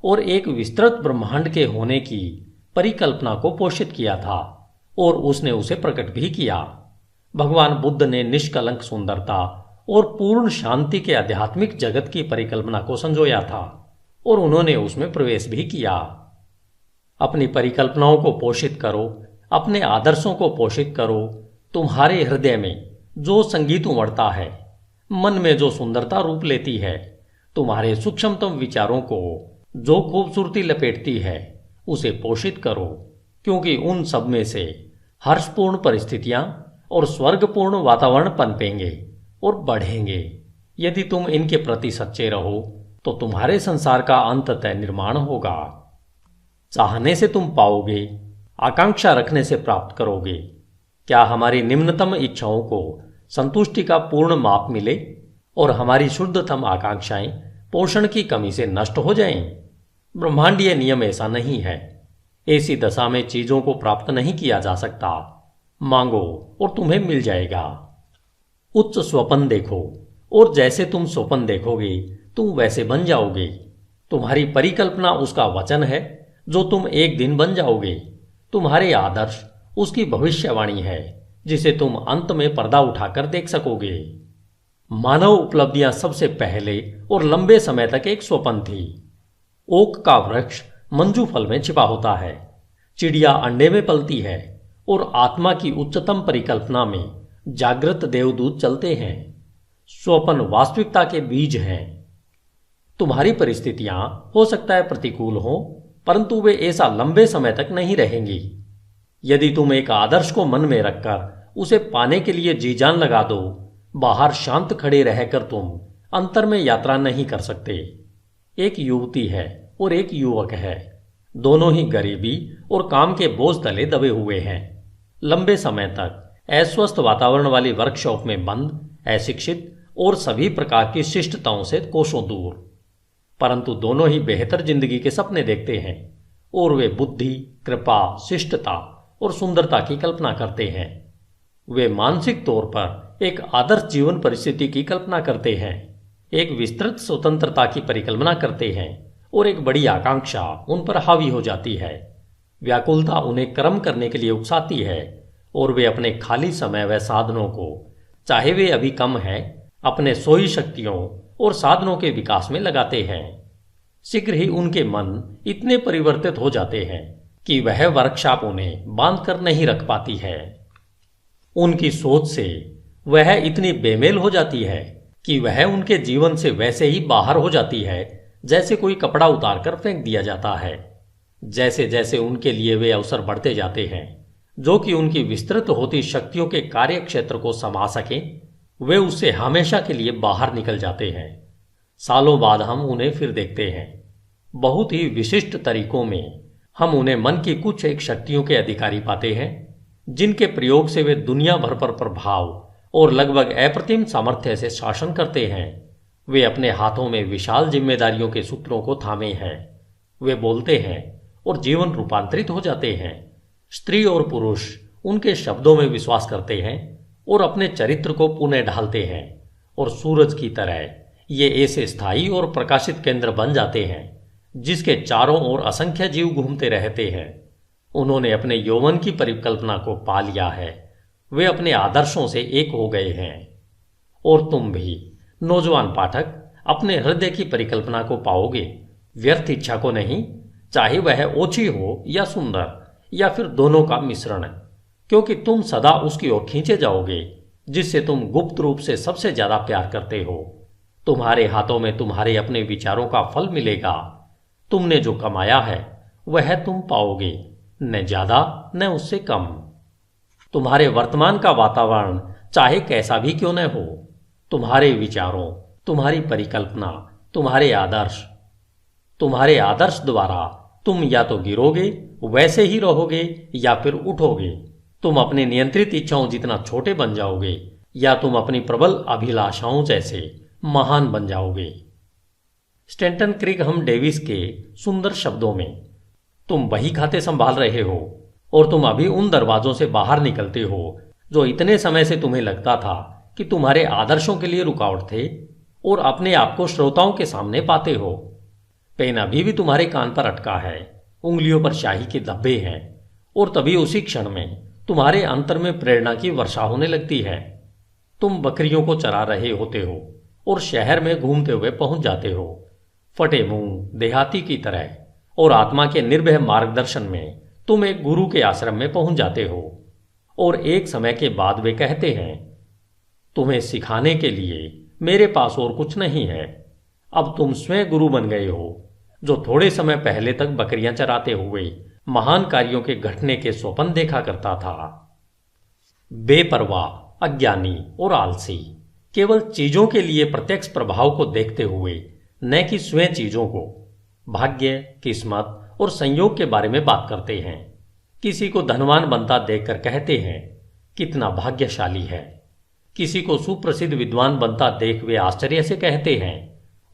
A: और एक विस्तृत ब्रह्मांड के होने की परिकल्पना को पोषित किया था और उसने उसे प्रकट भी किया। भगवान बुद्ध ने निष्कलंक सुंदरता और पूर्ण शांति के आध्यात्मिक जगत की परिकल्पना को संजोया था और उन्होंने उसमें प्रवेश भी किया। अपनी परिकल्पनाओं को पोषित करो, अपने आदर्शों को पोषित करो। तुम्हारे हृदय में जो संगीत उमड़ता है, मन में जो सुंदरता रूप लेती है, तुम्हारे सूक्ष्मतम विचारों को जो खूबसूरती लपेटती है, उसे पोषित करो, क्योंकि उन सब में से हर्षपूर्ण परिस्थितियां और स्वर्गपूर्ण वातावरण पनपेंगे और बढ़ेंगे। यदि तुम इनके प्रति सच्चे रहो तो तुम्हारे संसार का अंततः निर्माण होगा। चाहने से तुम पाओगे, आकांक्षा रखने से प्राप्त करोगे। क्या हमारी निम्नतम इच्छाओं को संतुष्टि का पूर्ण माप मिले और हमारी शुद्धतम आकांक्षाएं पोषण की कमी से नष्ट हो जाएं। ब्रह्मांडीय नियम ऐसा नहीं है। ऐसी दशा में चीजों को प्राप्त नहीं किया जा सकता। मांगो और तुम्हें मिल जाएगा। उच्च स्वप्न देखो और जैसे तुम स्वप्न देखोगे तुम वैसे बन जाओगे। तुम्हारी परिकल्पना उसका वचन है जो तुम एक दिन बन जाओगे। तुम्हारे आदर्श उसकी भविष्यवाणी है जिसे तुम अंत में पर्दा उठाकर देख सकोगे। मानव उपलब्धियां सबसे पहले और लंबे समय तक एक स्वप्न थी। ओक का वृक्ष मंजू फल में छिपा होता है, चिड़िया अंडे में पलती है और आत्मा की उच्चतम परिकल्पना में जागृत देवदूत चलते हैं। स्वप्न वास्तविकता के बीज हैं। तुम्हारी परिस्थितियां हो सकता है प्रतिकूल हो, परंतु वे ऐसा लंबे समय तक नहीं रहेंगी। यदि तुम एक आदर्श को मन में रखकर उसे पाने के लिए जी जान लगा दो, बाहर शांत खड़े रहकर तुम अंतर में यात्रा नहीं कर सकते। एक युवती है और एक युवक है। दोनों ही गरीबी और काम के बोझ तले दबे हुए हैं। लंबे समय तक अस्वस्थ वातावरण वाली वर्कशॉप में बंद, अशिक्षित और सभी प्रकार की शिष्टताओं से कोसों दूर। परंतु दोनों ही बेहतर जिंदगी के सपने देखते हैं और वे बुद्धि, कृपा, शिष्टता और सुंदरता की कल्पना करते हैं। वे मानसिक तौर पर एक आदर्श जीवन परिस्थिति की कल्पना करते हैं, एक विस्तृत स्वतंत्रता की परिकल्पना करते हैं और एक बड़ी आकांक्षा उन पर हावी हो जाती है। व्याकुलता उन्हें कर्म करने के लिए उकसाती है और वे अपने खाली समय व साधनों को, चाहे वे अभी कम है, अपने सोई शक्तियों और साधनों के विकास में लगाते हैं। शीघ्र ही उनके मन इतने परिवर्तित हो जाते हैं कि वह वर्कशॉप उन्हें बांध कर नहीं रख पाती है। उनकी सोच से वह इतनी बेमेल हो जाती है कि वह उनके जीवन से वैसे ही बाहर हो जाती है जैसे कोई कपड़ा उतारकर फेंक दिया जाता है। जैसे जैसे उनके लिए वे अवसर बढ़ते जाते हैं जो कि उनकी विस्तृत होती शक्तियों के कार्य क्षेत्र को समा सकें, वे उससे हमेशा के लिए बाहर निकल जाते हैं। सालों बाद हम उन्हें फिर देखते हैं। बहुत ही विशिष्ट तरीकों में हम उन्हें मन की कुछ एक शक्तियों के अधिकारी पाते हैं जिनके प्रयोग से वे दुनिया भर पर प्रभाव और लगभग अप्रतिम सामर्थ्य से शासन करते हैं। वे अपने हाथों में विशाल जिम्मेदारियों के सूत्रों को थामे हैं। वे बोलते हैं और जीवन रूपांतरित हो जाते हैं। स्त्री और पुरुष उनके शब्दों में विश्वास करते हैं और अपने चरित्र को पुनः ढालते हैं और सूरज की तरह ये ऐसे स्थायी और प्रकाशित केंद्र बन जाते हैं जिसके चारों ओर असंख्य जीव घूमते रहते हैं। उन्होंने अपने यौवन की परिकल्पना को पा लिया है। वे अपने आदर्शों से एक हो गए हैं। और तुम भी नौजवान पाठक अपने हृदय की परिकल्पना को पाओगे, व्यर्थ इच्छा को नहीं, चाहे वह ओछी हो या सुंदर या फिर दोनों का मिश्रण, क्योंकि तुम सदा उसकी ओर खींचे जाओगे जिससे तुम गुप्त रूप से सबसे ज्यादा प्यार करते हो। तुम्हारे हाथों में तुम्हारे अपने विचारों का फल मिलेगा। तुमने जो कमाया है वह तुम पाओगे, न ज्यादा न उससे कम। तुम्हारे वर्तमान का वातावरण चाहे कैसा भी क्यों न हो, तुम्हारे विचारों, तुम्हारी परिकल्पना, तुम्हारे आदर्श द्वारा तुम या तो गिरोगे, वैसे ही रहोगे, या फिर उठोगे। तुम अपने नियंत्रित इच्छाओं जितना छोटे बन जाओगे या तुम अपनी प्रबल अभिलाषाओं जैसे महान बन जाओगे। स्टैंटन क्रिगहम डेविस के सुंदर शब्दों में, तुम बही खाते संभाल रहे हो और तुम अभी उन दरवाजों से बाहर निकलते हो जो इतने समय से तुम्हें लगता था कि तुम्हारे आदर्शों के लिए रुकावट थे, और अपने आप को श्रोताओं के सामने पाते हो। पेन अभी भी तुम्हारे कान पर अटका है, उंगलियों पर शाही के धब्बे हैं, और तभी उसी क्षण में तुम्हारे अंतर में प्रेरणा की वर्षा होने लगती है। तुम बकरियों को चरा रहे होते हो और शहर में घूमते हुए पहुंच जाते हो, फटे मुंह देहाती की तरह, और आत्मा के निर्भय मार्गदर्शन में तुम एक गुरु के आश्रम में पहुंच जाते हो। और एक समय के बाद वे कहते हैं, तुम्हें सिखाने के लिए मेरे पास और कुछ नहीं है। अब तुम स्वयं गुरु बन गए हो, जो थोड़े समय पहले तक बकरियां चराते हुए महान कार्यों के घटने के स्वप्न देखा करता था। बेपरवाह, अज्ञानी और आलसी केवल चीजों के लिए प्रत्यक्ष प्रभाव को देखते हुए, न कि स्वयं चीजों को, भाग्य, किस्मत और संयोग के बारे में बात करते हैं। किसी को धनवान बनता देखकर कहते हैं, कितना भाग्यशाली है। किसी को सुप्रसिद्ध विद्वान बनता देख वे आश्चर्य से कहते हैं,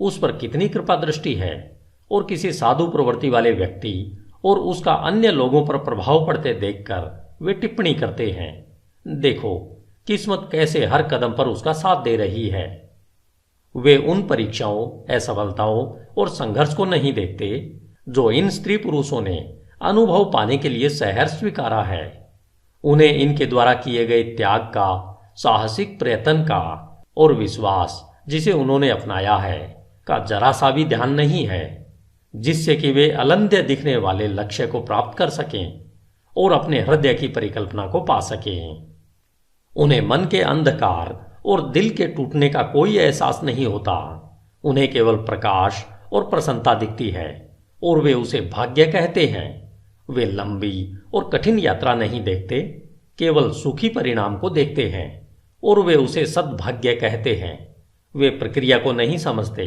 A: उस पर कितनी कृपा दृष्टि है। और किसी साधु प्रवृत्ति वाले व्यक्ति और उसका अन्य लोगों पर प्रभाव पड़ते देखकर वे टिप्पणी करते हैं, देखो किस्मत कैसे हर कदम पर उसका साथ दे रही है। वे उन परीक्षाओं, असफलताओं और संघर्ष को नहीं देखते जो इन स्त्री पुरुषों ने अनुभव पाने के लिए सहर्ष स्वीकारा है। उन्हें इनके द्वारा किए गए त्याग का, साहसिक प्रयत्न का और विश्वास जिसे उन्होंने अपनाया है का जरा सा भी ध्यान नहीं है, जिससे कि वे अलंध्य दिखने वाले लक्ष्य को प्राप्त कर सकें और अपने हृदय की परिकल्पना को पा सकें। उन्हें मन के अंधकार और दिल के टूटने का कोई एहसास नहीं होता। उन्हें केवल प्रकाश और प्रसन्नता दिखती है और वे उसे भाग्य कहते हैं। वे लंबी और कठिन यात्रा नहीं देखते, केवल सुखी परिणाम को देखते हैं और वे उसे सद्भाग्य कहते हैं। वे प्रक्रिया को नहीं समझते,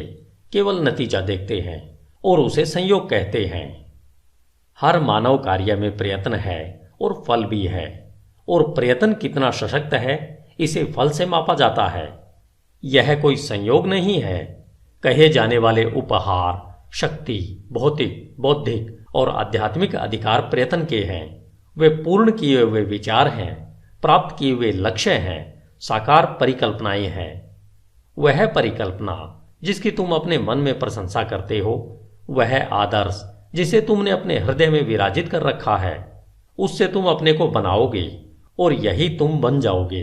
A: केवल नतीजा देखते हैं और उसे संयोग कहते हैं। हर मानव कार्य में प्रयत्न है और फल भी है, और प्रयत्न कितना सशक्त है इसे फल से मापा जाता है। यह कोई संयोग नहीं है। कहे जाने वाले उपहार, शक्ति, भौतिक, बौद्धिक और आध्यात्मिक अधिकार प्रयत्न के हैं। वे पूर्ण किए हुए विचार हैं, प्राप्त किए हुए लक्ष्य हैं, साकार परिकल्पनाएं हैं। वह परिकल्पना जिसकी तुम अपने मन में प्रशंसा करते हो, वह आदर्श जिसे तुमने अपने हृदय में विराजित कर रखा है, उससे तुम अपने को बनाओगे और यही तुम बन जाओगे।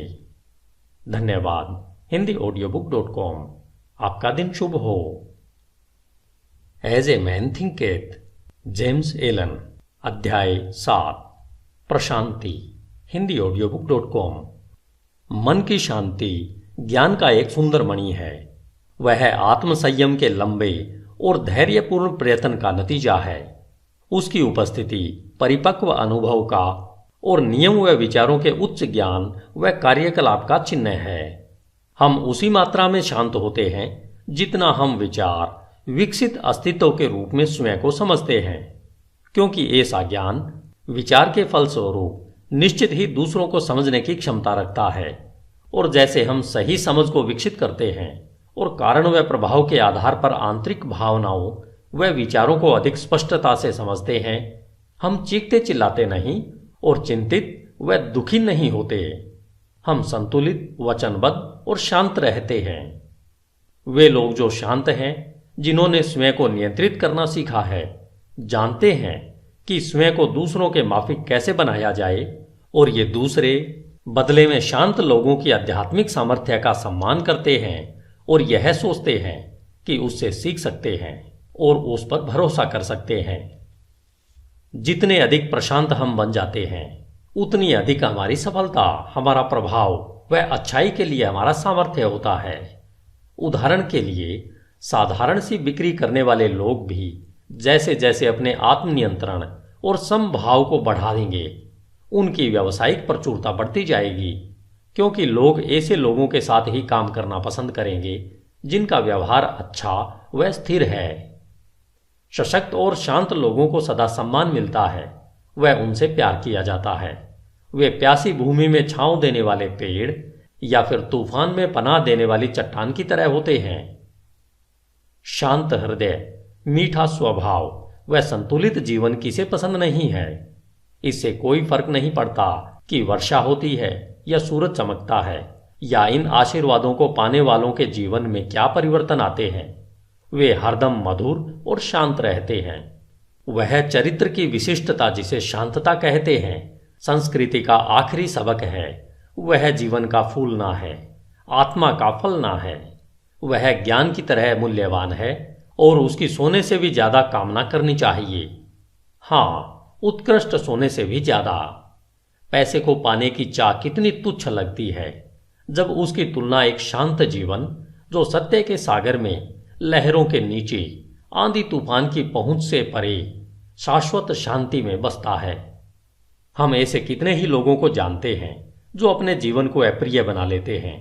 A: धन्यवाद। HindiAudiobook.com। आपका दिन शुभ हो। As a man thinketh, James Allen. अध्याय 7, प्रशांति। HindiAudiobook.com। मन की शांति ज्ञान का एक सुंदर मणि है। वह आत्मसंयम के लंबे और धैर्यपूर्ण प्रयत्न का नतीजा है। उसकी उपस्थिति परिपक्व अनुभव का और नियम व विचारों के उच्च ज्ञान व कार्यकलाप का चिन्ह है। हम उसी मात्रा में शांत होते हैं जितना हम विचार विकसित अस्तित्व के रूप में स्वयं को समझते हैं, क्योंकि ऐसा ज्ञान विचार के फलस्वरूप निश्चित ही दूसरों को समझने की क्षमता रखता है। और जैसे हम सही समझ को विकसित करते हैं और कारण व प्रभाव के आधार पर आंतरिक भावनाओं व विचारों को अधिक स्पष्टता से समझते हैं, हम चीखते चिल्लाते नहीं और चिंतित व दुखी नहीं होते। हम संतुलित, वचनबद्ध और शांत रहते हैं। वे लोग जो शांत हैं, जिन्होंने स्वयं को नियंत्रित करना सीखा है, जानते हैं कि स्वयं को दूसरों के माफिक कैसे बनाया जाए, और ये दूसरे बदले में शांत लोगों की आध्यात्मिक सामर्थ्य का सम्मान करते हैं और यह सोचते हैं कि उससे सीख सकते हैं और उस पर भरोसा कर सकते हैं। जितने अधिक प्रशांत हम बन जाते हैं, उतनी अधिक हमारी सफलता, हमारा प्रभाव व अच्छाई के लिए हमारा सामर्थ्य होता है। उदाहरण के लिए, साधारण सी बिक्री करने वाले लोग भी जैसे जैसे अपने आत्मनियंत्रण और समभाव को बढ़ा देंगे, उनकी व्यावसायिक प्रचुरता बढ़ती जाएगी, क्योंकि लोग ऐसे लोगों के साथ ही काम करना पसंद करेंगे जिनका व्यवहार अच्छा व स्थिर है। सशक्त और शांत लोगों को सदा सम्मान मिलता है, वह उनसे प्यार किया जाता है। वे प्यासी भूमि में छांव देने वाले पेड़ या फिर तूफान में पनाह देने वाली चट्टान की तरह होते हैं। शांत हृदय, मीठा स्वभाव व संतुलित जीवन किसे पसंद नहीं है। इससे कोई फर्क नहीं पड़ता कि वर्षा होती है या सूरज चमकता है, या इन आशीर्वादों को पाने वालों के जीवन में क्या परिवर्तन आते हैं। वे हरदम मधुर और शांत रहते हैं। वह चरित्र की विशिष्टता जिसे शांतता कहते हैं, संस्कृति का आखिरी सबक है। वह जीवन का फूलना है, आत्मा का फलना है। वह ज्ञान की तरह मूल्यवान है और उसकी सोने से भी ज्यादा कामना करनी चाहिए। हाँ, उत्कृष्ट सोने से भी ज्यादा। पैसे को पाने की चाह कितनी तुच्छ लगती है जब उसकी तुलना एक शांत जीवन, जो सत्य के सागर में लहरों के नीचे आंधी तूफान की पहुंच से परे शाश्वत शांति में बसता है। हम ऐसे कितने ही लोगों को जानते हैं जो अपने जीवन को अप्रिय बना लेते हैं,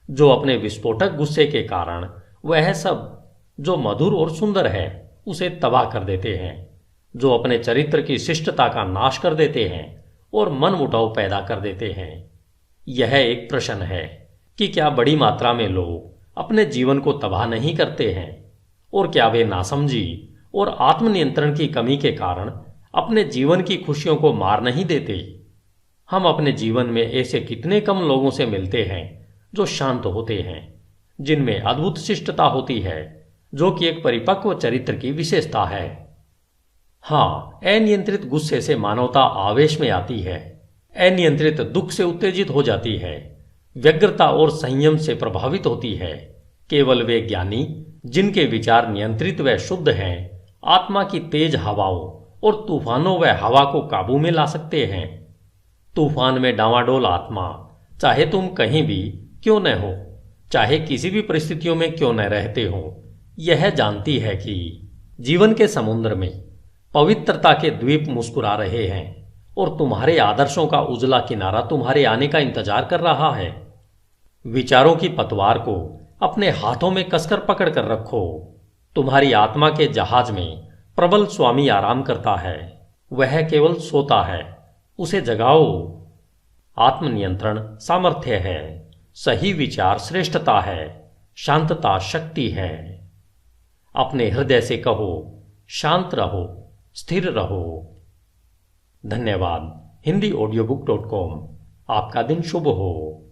A: जो अपने विस्फोटक गुस्से के कारण वह सब जो मधुर और सुंदर है उसे तबाह कर देते हैं, जो अपने चरित्र की शिष्टता का नाश कर देते हैं और मनमुटाव पैदा कर देते हैं। यह एक प्रश्न है कि क्या बड़ी मात्रा में लोग अपने जीवन को तबाह नहीं करते हैं, और क्या वे नासमझी और आत्मनियंत्रण की कमी के कारण अपने जीवन की खुशियों को मार नहीं देते। हम अपने जीवन में ऐसे कितने कम लोगों से मिलते हैं जो शांत होते हैं, जिनमें अद्भुत शिष्टता होती है, जो कि एक परिपक्व चरित्र की विशेषता है। हाँ, अनियंत्रित गुस्से से मानवता आवेश में आती है, अनियंत्रित दुख से उत्तेजित हो जाती है, व्यग्रता और संयम से प्रभावित होती है। केवल वे ज्ञानी जिनके विचार नियंत्रित व शुद्ध हैं, आत्मा की तेज हवाओं और तूफानों व हवा को काबू में ला सकते हैं। तूफान में डांवाडोल आत्मा, चाहे तुम कहीं भी क्यों न हो, चाहे किसी भी परिस्थितियों में क्यों न रहते हो, यह जानती है कि जीवन के समुद्र में पवित्रता के द्वीप मुस्कुरा रहे हैं और तुम्हारे आदर्शों का उजला किनारा तुम्हारे आने का इंतजार कर रहा है। विचारों की पतवार को अपने हाथों में कसकर पकड़ कर रखो। तुम्हारी आत्मा के जहाज में प्रबल स्वामी आराम करता है, वह केवल सोता है, उसे जगाओ। आत्मनियंत्रण सामर्थ्य है, सही विचार श्रेष्ठता है, शांतता शक्ति है। अपने हृदय से कहो, शांत रहो, स्थिर रहो। धन्यवाद। HindiAudiobook.com। आपका दिन शुभ हो।